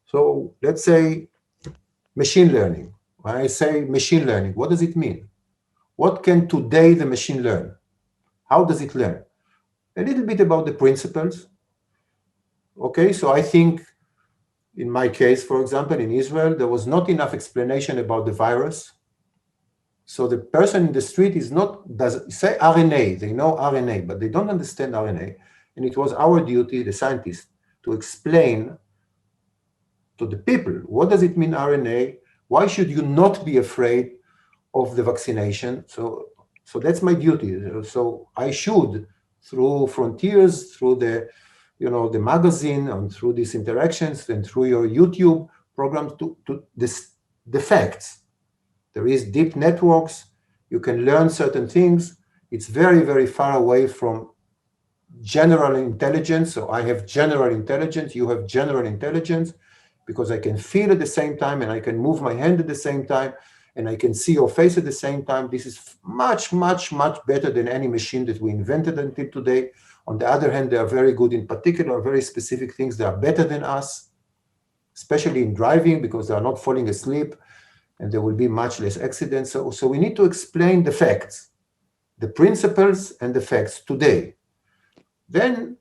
[SPEAKER 5] So let's say machine learning. When I say machine learning, what does it mean? What can today the machine learn? How does it learn? A little bit about the principles. Okay, so I think in my case, for example, in Israel, there was not enough explanation about the virus. So the person in the street does say RNA, they know RNA, but they don't understand RNA. And it was our duty, the scientists, to explain to the people, what does it mean RNA? Why should you not be afraid of the vaccination? So that's my duty. So I should, through Frontiers, through the the magazine, and through these interactions, and through your YouTube programs, to the facts. There is deep networks. You can learn certain things. It's very, very far away from general intelligence. So I have general intelligence, you have general intelligence, because I can feel at the same time, and I can move my hand at the same time, and I can see your face at the same time. This is much, much, much better than any machine that we invented until today. On the other hand, they are very good in particular, very specific things. They are better than us, especially in driving, because they are not falling asleep, and there will be much less accidents. So we need to explain the facts, the principles and the facts today. Then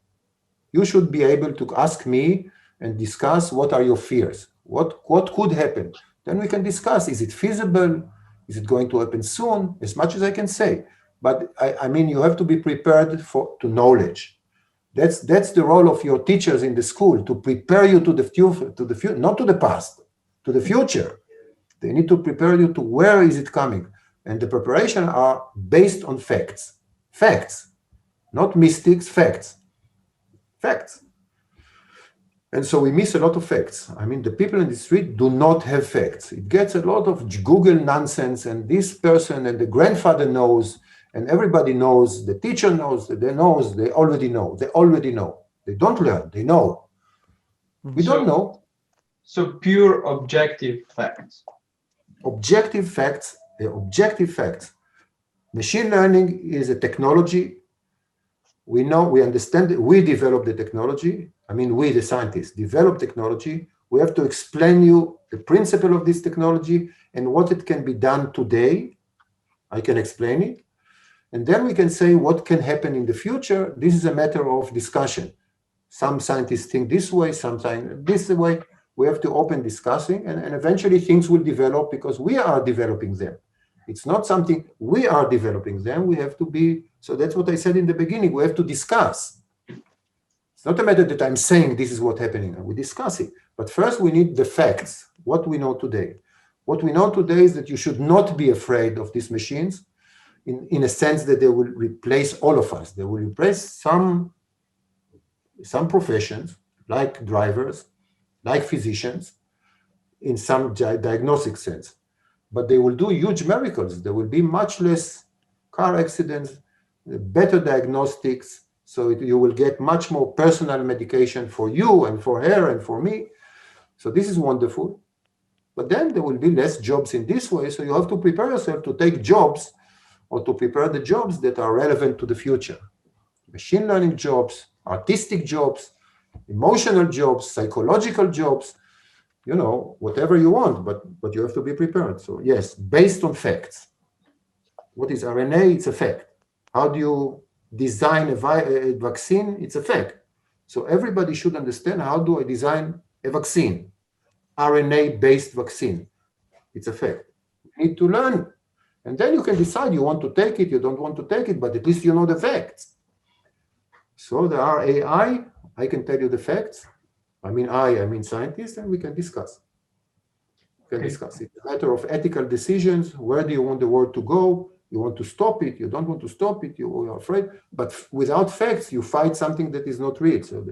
[SPEAKER 5] you should be able to ask me and discuss what are your fears, what could happen. Then we can discuss, is it feasible? Is it going to happen soon? As much as I can say. But I mean, you have to be prepared to knowledge. That's the role of your teachers in the school, to prepare you to the future, not to the past, to the future. They need to prepare you to where is it coming. And the preparation are based on facts. Facts, not mystics, facts. Facts. And so we miss a lot of facts. I mean, the people in the street do not have facts. It gets a lot of Google nonsense, and this person and the grandfather knows, and everybody knows, the teacher knows, they already know. They already know. They don't learn, they know. We don't know.
[SPEAKER 1] So pure objective facts.
[SPEAKER 5] Objective facts, objective facts. Machine learning is a technology. We know, we understand it. We develop the technology. I mean, we, the scientists, develop technology. We have to explain you the principle of this technology and what it can be done today. I can explain it. And then we can say what can happen in the future. This is a matter of discussion. Some scientists think this way, sometimes this way. We have to open discussing, and eventually things will develop because we are developing them. It's not something we are developing them. We have to be, so that's what I said in the beginning. We have to discuss. It's not a matter that I'm saying this is what's happening. We discuss it. But first we need the facts, what we know today. What we know today is that you should not be afraid of these machines in a sense that they will replace all of us. They will replace some professions, like drivers, like physicians, in some diagnostic sense. But they will do huge miracles. There will be much less car accidents, better diagnostics, so you will get much more personal medication for you and for her and for me. So this is wonderful. But then there will be less jobs in this way, so you have to prepare yourself to take jobs or to prepare the jobs that are relevant to the future. Machine learning jobs, artistic jobs, emotional jobs, psychological jobs, whatever you want, but you have to be prepared. So yes, based on facts. What is RNA? It's a fact. How do you design a vaccine? It's a fact. So everybody should understand, how do I design a vaccine? RNA-based vaccine. It's a fact. You need to learn. And then you can decide you want to take it, you don't want to take it, but at least you know the facts. So there are AI, I can tell you the facts. I mean scientists, and we can discuss. We can discuss it. It's a matter of ethical decisions. Where do you want the world to go? You want to stop it, you don't want to stop it, you are afraid. But without facts, you fight something that is not real. So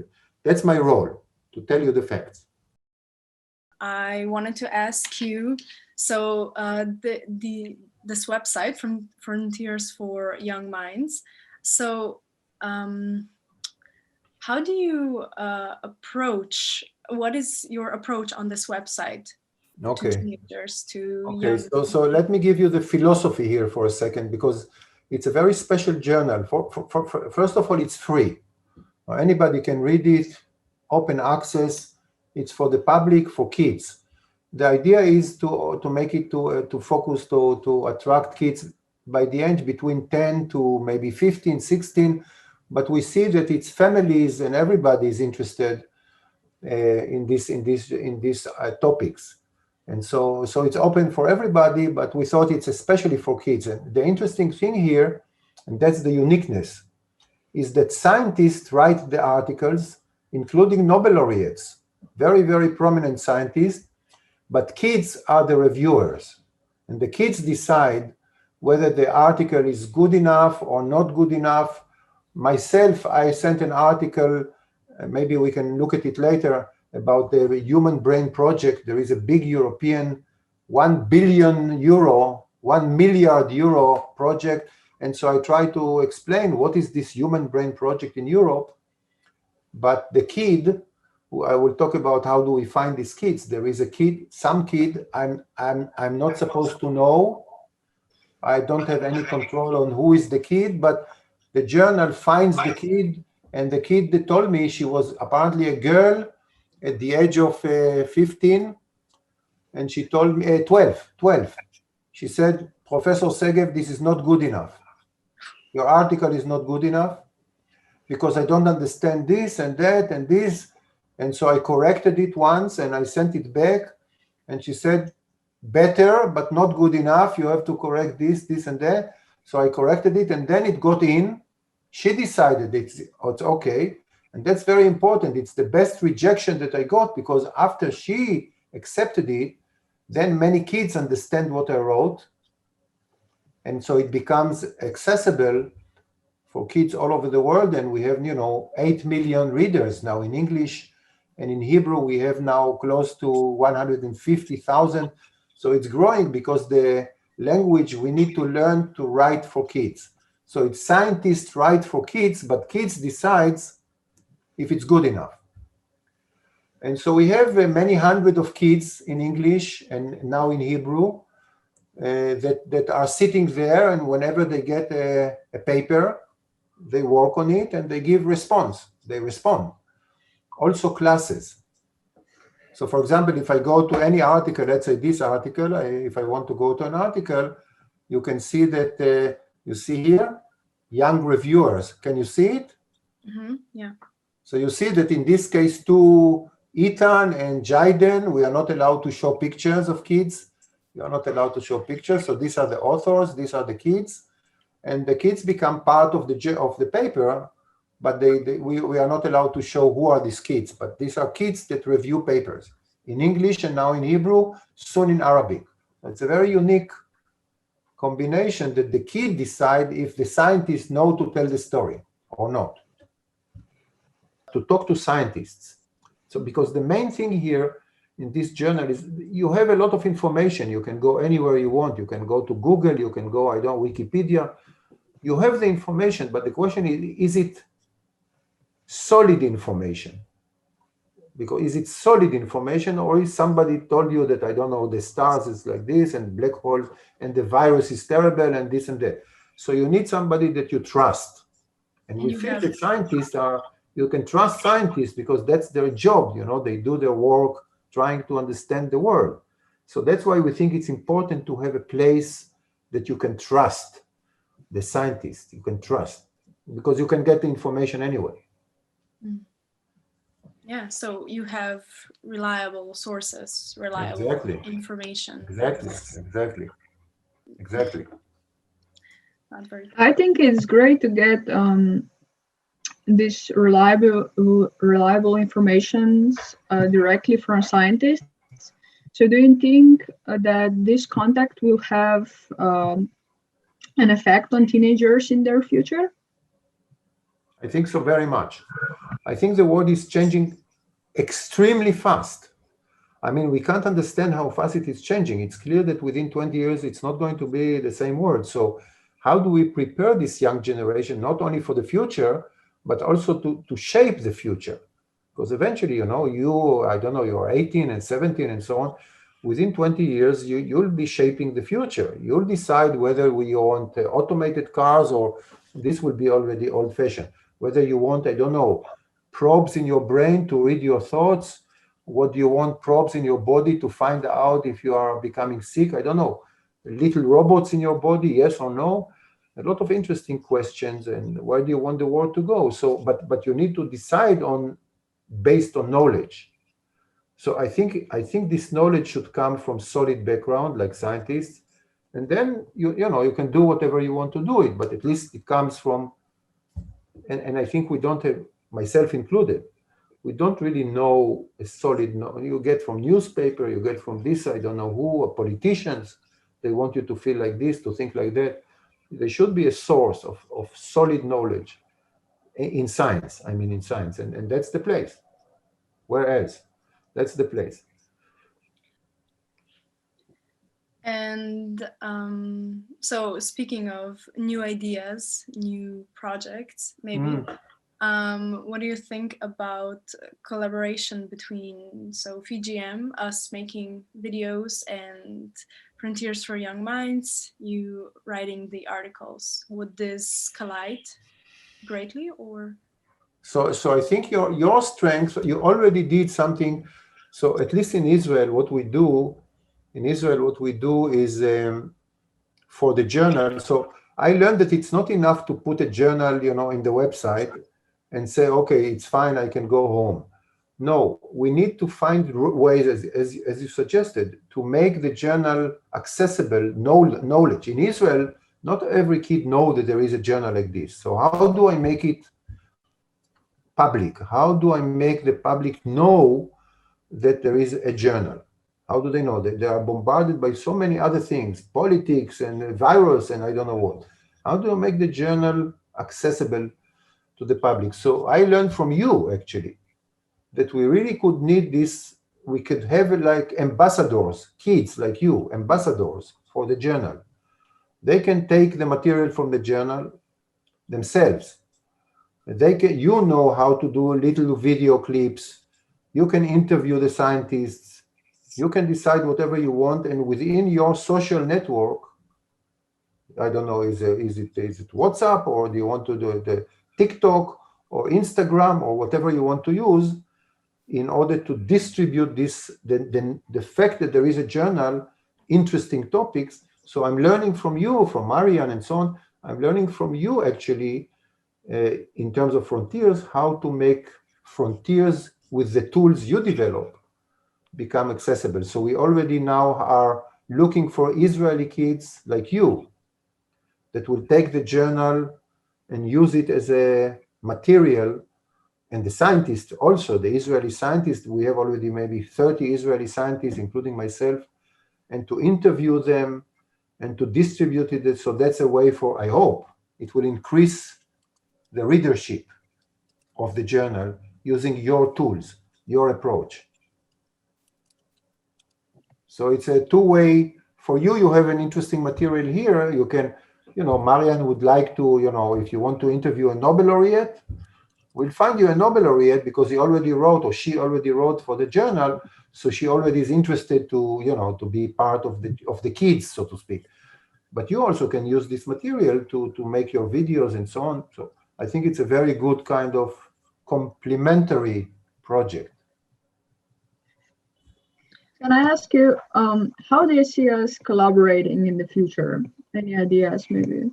[SPEAKER 5] that's my role, to tell you the facts.
[SPEAKER 6] I wanted to ask you, so this website from Frontiers for Young Minds. So how do you approach? What is your approach on this website?
[SPEAKER 5] Okay.
[SPEAKER 6] To teenagers, to
[SPEAKER 5] okay.
[SPEAKER 6] young
[SPEAKER 5] So let me give you the philosophy here for a second, because it's a very special journal. First of all, it's free. Anybody can read it, open access. It's for the public, for kids. The idea is to make it to focus to attract kids by the age between 10 to maybe 15, 16. But we see that it's families and everybody is interested in these topics. And so it's open for everybody, but we thought it's especially for kids. And the interesting thing here, and that's the uniqueness, is that scientists write the articles, including Nobel laureates, very, very prominent scientists, but kids are the reviewers. And the kids decide whether the article is good enough or not good enough. Myself, I sent an article, maybe we can look at it later, about the Human Brain Project. There is a big European 1 billion euro, 1 milliard euro project. And so I try to explain what is this Human Brain Project in Europe. But the kid, I will talk about how do we find these kids. There is a kid, some kid I'm not supposed to know. I don't have any control on who is the kid, but the journal finds the kid, and the kid that told me she was apparently a girl at the age of 15, and she told me 12. She said, Professor Segev, this is not good enough. Your article is not good enough because I don't understand this and that and this. And so I corrected it once and I sent it back. And she said, better, but not good enough. You have to correct this, this, and that. So I corrected it, and then it got in. She decided it's okay. And that's very important. It's the best rejection that I got, because after she accepted it, then many kids understand what I wrote. And so it becomes accessible for kids all over the world. And we have, 8 million readers now in English. And in Hebrew, we have now close to 150,000. So it's growing because the language we need to learn to write for kids. So it's scientists write for kids, but kids decides if it's good enough. And so we have many hundred of kids in English and now in Hebrew that are sitting there, and whenever they get a paper, they work on it and they give response. They respond. Also classes. So for example, if I go to any article, let's say this article, if I want to go to an article, you can see that, you see here, young reviewers. Can you see it?
[SPEAKER 6] Mm-hmm. Yeah.
[SPEAKER 5] So you see that in this case, to Ethan and Jaden, we are not allowed to show pictures of kids. We are not allowed to show pictures. So these are the authors, these are the kids. And the kids become part of the paper, but we are not allowed to show who are these kids. But these are kids that review papers in English and now in Hebrew, soon in Arabic. It's a very unique combination that the kid decide if the scientists know to tell the story or not. To talk to scientists. So because the main thing here in this journal is you have a lot of information. You can go anywhere you want. You can go to Google, you can go, Wikipedia. You have the information, but the question is it solid information? Because is it solid information, or is somebody told you that, the stars is like this and black holes and the virus is terrible and this and that? So you need somebody that you trust. And we feel that scientists you can trust scientists because that's their job, they do their work trying to understand the world. So that's why we think it's important to have a place that you can trust, the scientists, you can trust, because you can get the information anyway.
[SPEAKER 6] Yeah, so you have reliable sources, reliable information.
[SPEAKER 5] Exactly.
[SPEAKER 6] Not very good.
[SPEAKER 4] I think it's great to get this reliable information directly from scientists. So do you think that this contact will have an effect on teenagers in their future?
[SPEAKER 5] I think so very much. I think the world is changing extremely fast. I mean, we can't understand how fast it is changing. It's clear that within 20 years, it's not going to be the same world. So how do we prepare this young generation, not only for the future, but also to shape the future? Because eventually, you're 18 and 17 and so on. Within 20 years, you'll be shaping the future. You'll decide whether you want automated cars or this will be already old-fashioned. Whether you want, probes in your brain to read your thoughts. What do you want probes in your body to find out if you are becoming sick? I don't know. Little robots in your body, yes or no? A lot of interesting questions. And where do you want the world to go? So, but you need to decide based on knowledge. So I think this knowledge should come from solid background, like scientists, and then you can do whatever you want to do it, but at least it comes from, and I think we don't have, myself included, we don't really know a solid, you get from newspaper, you get from this, I don't know who, or politicians, they want you to feel like this, to think like that. There should be a source of solid knowledge in science, I mean in science, and that's the place. Whereas, that's the place.
[SPEAKER 6] And so speaking of new ideas, new projects, maybe, what do you think about collaboration between, so FGM, us making videos, and Frontiers for Young Minds, you writing the articles? Would this collide greatly, or?
[SPEAKER 5] So I think your strength, you already did something. So at least in Israel, what we do is for the journal. So I learned that it's not enough to put a journal, in the website and say, okay, it's fine, I can go home. No, we need to find ways, as you suggested, to make the journal accessible knowledge. In Israel, not every kid knows that there is a journal like this. So how do I make it public? How do I make the public know that there is a journal? How do they know that they are bombarded by so many other things, politics and virus and I don't know what? How do I make the journal accessible to the public? So I learned from you actually that we really could need this. We could have like ambassadors, kids like you, ambassadors for the journal. They can take the material from the journal themselves. They can, how to do little video clips. You can interview the scientists. You can decide whatever you want, and within your social network, I don't know, is it WhatsApp, or do you want to do the TikTok or Instagram or whatever you want to use in order to distribute this, the fact that there is a journal, interesting topics. So I'm learning from you, from Marian and so on. I'm learning from you actually in terms of Frontiers, how to make Frontiers with the tools you develop become accessible. So we already now are looking for Israeli kids like you that will take the journal and use it as a material. And the scientists also, the Israeli scientists, we have already maybe 30 Israeli scientists, including myself, and to interview them and to distribute it. So that's a way for, I hope, it will increase the readership of the journal using your tools, your approach. So it's a two-way. For you, you have an interesting material here. You can, Marian would like to, if you want to interview a Nobel laureate, we'll find you a Nobel laureate because he already wrote, or she already wrote for the journal. So she already is interested to, to be part of the kids, so to speak. But you also can use this material to make your videos and so on. So I think it's a very good kind of complementary project.
[SPEAKER 4] Can I ask you, how do you see us collaborating in the future? Any ideas, maybe?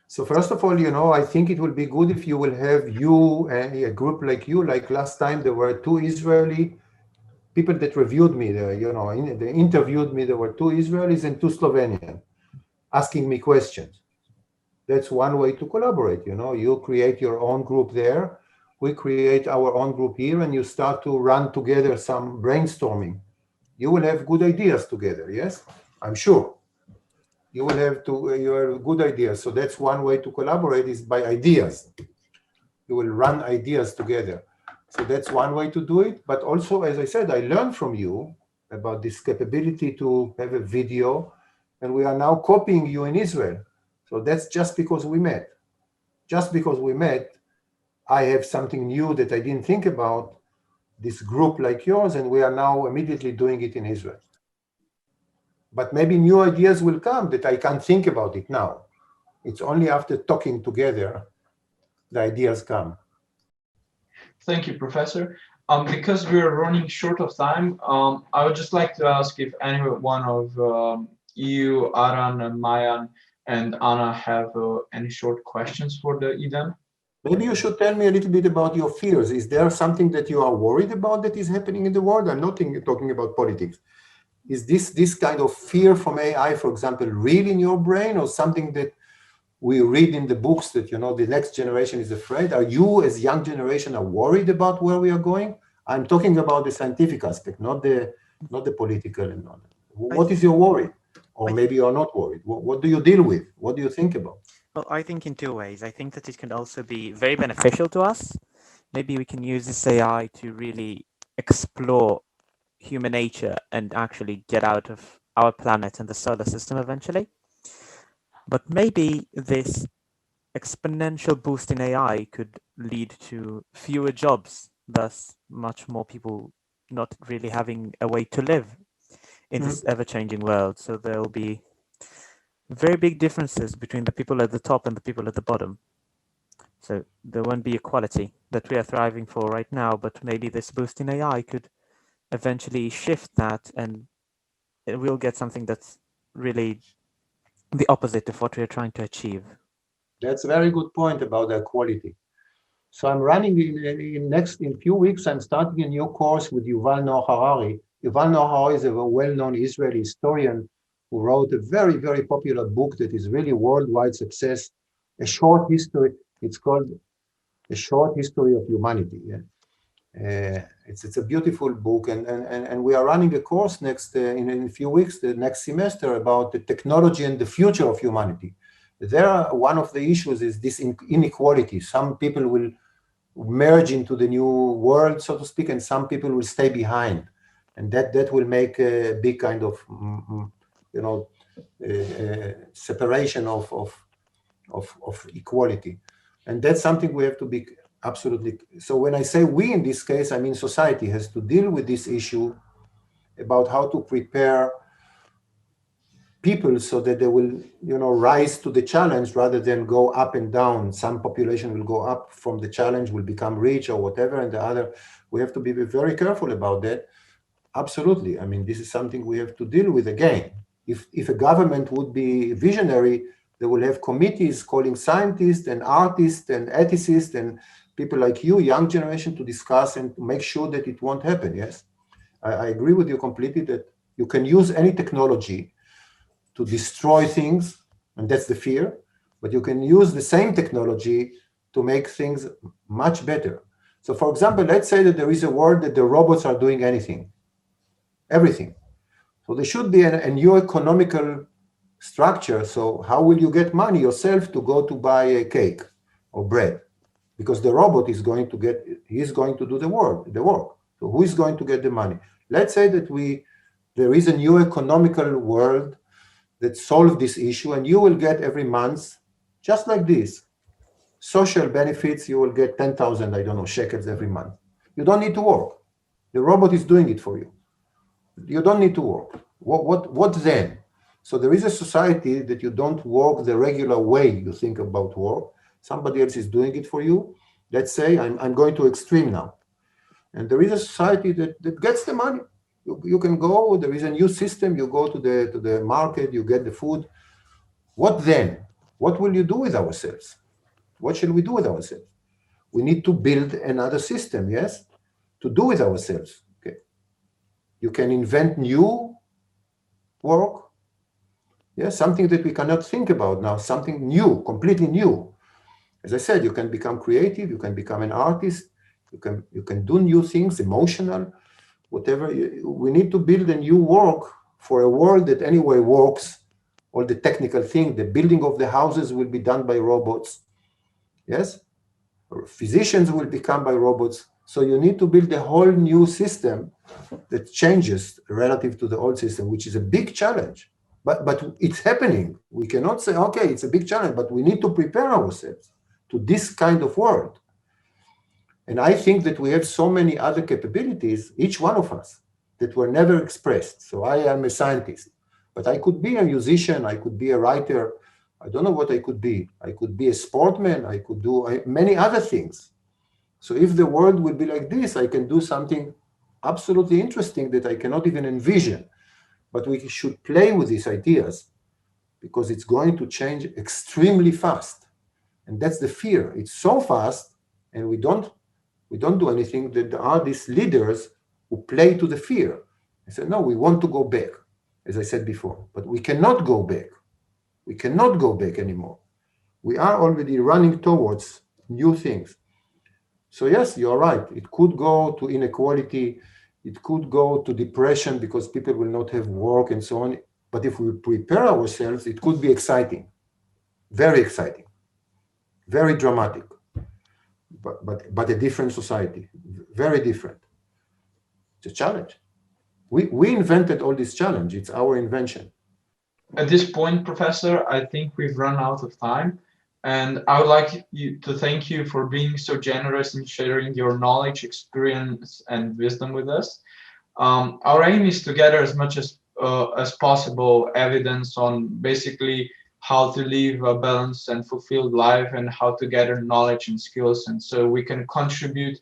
[SPEAKER 5] So first of all, I think it will be good if you will have a group like you. Like last time, there were 2 Israeli people that reviewed me. They interviewed me. There were 2 Israelis and 2 Slovenian asking me questions. That's one way to collaborate. You create your own group there. We create our own group here, and you start to run together some brainstorming. You will have good ideas together. Yes, I'm sure. You will have good ideas. So that's one way to collaborate, is by ideas. You will run ideas together. So that's one way to do it. But also, as I said, I learned from you about this capability to have a video, and we are now copying you in Israel. So that's just because we met. Just because we met, I have something new that I didn't think about, this group like yours, and we are now immediately doing it in Israel. But maybe new ideas will come that I can't think about it now. It's only after talking together the ideas come.
[SPEAKER 1] Thank you, Professor. Because we're running short of time, I would just like to ask if any one of you, Aran, and Mayan, and Anna have any short questions for the Idan.
[SPEAKER 5] Maybe you should tell me a little bit about your fears. Is there something that you are worried about that is happening in the world? I'm not talking about politics. Is this kind of fear from AI, for example, real in your brain, or something that we read in the books that, you know, the next generation is afraid. Are you, as young generation, are worried about where we are going? I'm talking about the scientific aspect, not the political and all that. What is your worry? Or maybe you're not worried. What do you deal with? What do you think about?
[SPEAKER 3] Well, I think in two ways. I think that it can also be very beneficial to us. Maybe we can use this AI to really explore human nature and actually get out of our planet and the solar system eventually. But maybe this exponential boost in AI could lead to fewer jobs, thus much more people not really having a way to live in this ever-changing world. So there will be very big differences between the people at the top and the people at the bottom. So there won't be equality that we are thriving for right now, but maybe this boost in AI could eventually shift that, and we'll get something that's really the opposite of what we're trying to achieve.
[SPEAKER 5] That's a very good point about the equality. So I'm running in few weeks, I'm starting a new course with Yuval Noah Harari. Yuval Noah Harari is a well-known Israeli historian who wrote a very, very popular book that is really worldwide success, a short history. It's called A Short History of Humanity. Yeah? It's a beautiful book, and we are running a course next in a few weeks, the next semester, about the technology and the future of humanity. There, one of the issues is this inequality. Some people will merge into the new world, so to speak, and some people will stay behind, and that will make a big kind of separation of equality, and that's something we have to be absolutely. So when I say we, in this case, I mean society has to deal with this issue about how to prepare people so that they will, rise to the challenge rather than go up and down. Some population will go up from the challenge, will become rich or whatever, and the other, we have to be very careful about that. Absolutely. I mean, this is something we have to deal with again. If a government would be visionary, they will have committees calling scientists and artists and ethicists and people like you, young generation, to discuss and to make sure that it won't happen. Yes, I agree with you completely that you can use any technology to destroy things, and that's the fear, but you can use the same technology to make things much better. So for example, let's say that there is a world that the robots are doing everything. So there should be a new economical structure. So how will you get money yourself to go to buy a cake or bread? Because the robot is going to do the work. So who is going to get the money? Let's say that there is a new economical world that solve this issue, and you will get every month, just like this, social benefits. You will get 10,000, shekels every month. You don't need to work. The robot is doing it for you. You don't need to work. What then? So there is a society that you don't work the regular way you think about work. Somebody else is doing it for you. Let's say I'm going to extreme now. And there is a society that gets the money. You can go, there is a new system, you go to the market, you get the food. What then? What will you do with ourselves? What shall we do with ourselves? We need to build another system, yes, to do with ourselves. Okay. You can invent new work, yes, something that we cannot think about now, something new, completely new. As I said, you can become creative, you can become an artist, you can do new things, emotional, whatever. We need to build a new work for a world that anyway works. All the technical thing, the building of the houses will be done by robots. Yes, physicians will become by robots. So you need to build a whole new system that changes relative to the old system, which is a big challenge. But it's happening. We cannot say, okay, it's a big challenge, but we need to prepare ourselves to this kind of world. And I think that we have so many other capabilities, each one of us, that were never expressed. So I am a scientist, but I could be a musician, I could be a writer, I don't know what I could be. I could be a sportsman, I could do many other things. So if the world would be like this, I can do something absolutely interesting that I cannot even envision. But we should play with these ideas because it's going to change extremely fast. And that's the fear. It's so fast, and we don't do anything. That there are these leaders who play to the fear. They say, no, we want to go back, as I said before, but we cannot go back. We cannot go back anymore. We are already running towards new things. So yes, you're right. It could go to inequality. It could go to depression because people will not have work and so on. But if we prepare ourselves, it could be exciting, very exciting, very dramatic, but a different society, very different. It's a challenge. We invented all this challenge. It's our invention.
[SPEAKER 1] At this point, Professor, I think we've run out of time. And I would like to thank you for being so generous in sharing your knowledge, experience, and wisdom with us. Our aim is to gather as much as possible evidence on basically how to live a balanced and fulfilled life and how to gather knowledge and skills. And so we can contribute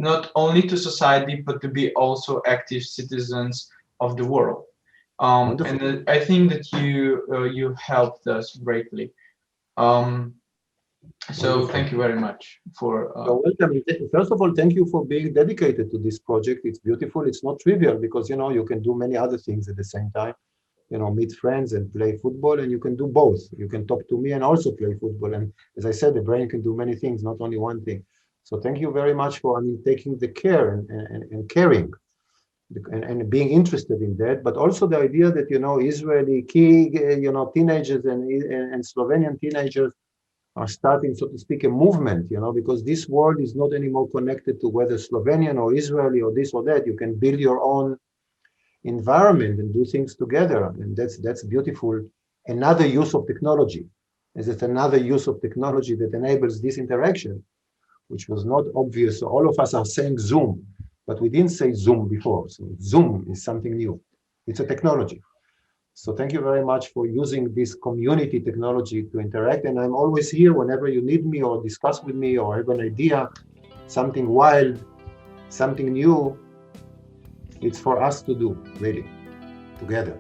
[SPEAKER 1] not only to society, but to be also active citizens of the world. And I think that you helped us greatly. So thank you very much for.
[SPEAKER 5] You're welcome. First of all, thank you for being dedicated to this project. It's beautiful. It's not trivial because you can do many other things at the same time. Meet friends and play football, and you can do both. You can talk to me and also play football. And as I said, the brain can do many things, not only one thing. So thank you very much for taking the care and caring and being interested in that. But also the idea that Israeli teenagers and Slovenian teenagers are starting, so to speak, a movement, because this world is not anymore connected to whether Slovenian or Israeli or this or that. You can build your own environment and do things together, and that's beautiful. Another use of technology is it another use of technology that enables this interaction, which was not obvious. So all of us are saying Zoom, but we didn't say Zoom before. So Zoom is something new. It's a technology. So thank you very much for using this community technology to interact. And I'm always here whenever you need me or discuss with me or have an idea, something wild, something new. It's for us to do, really, together.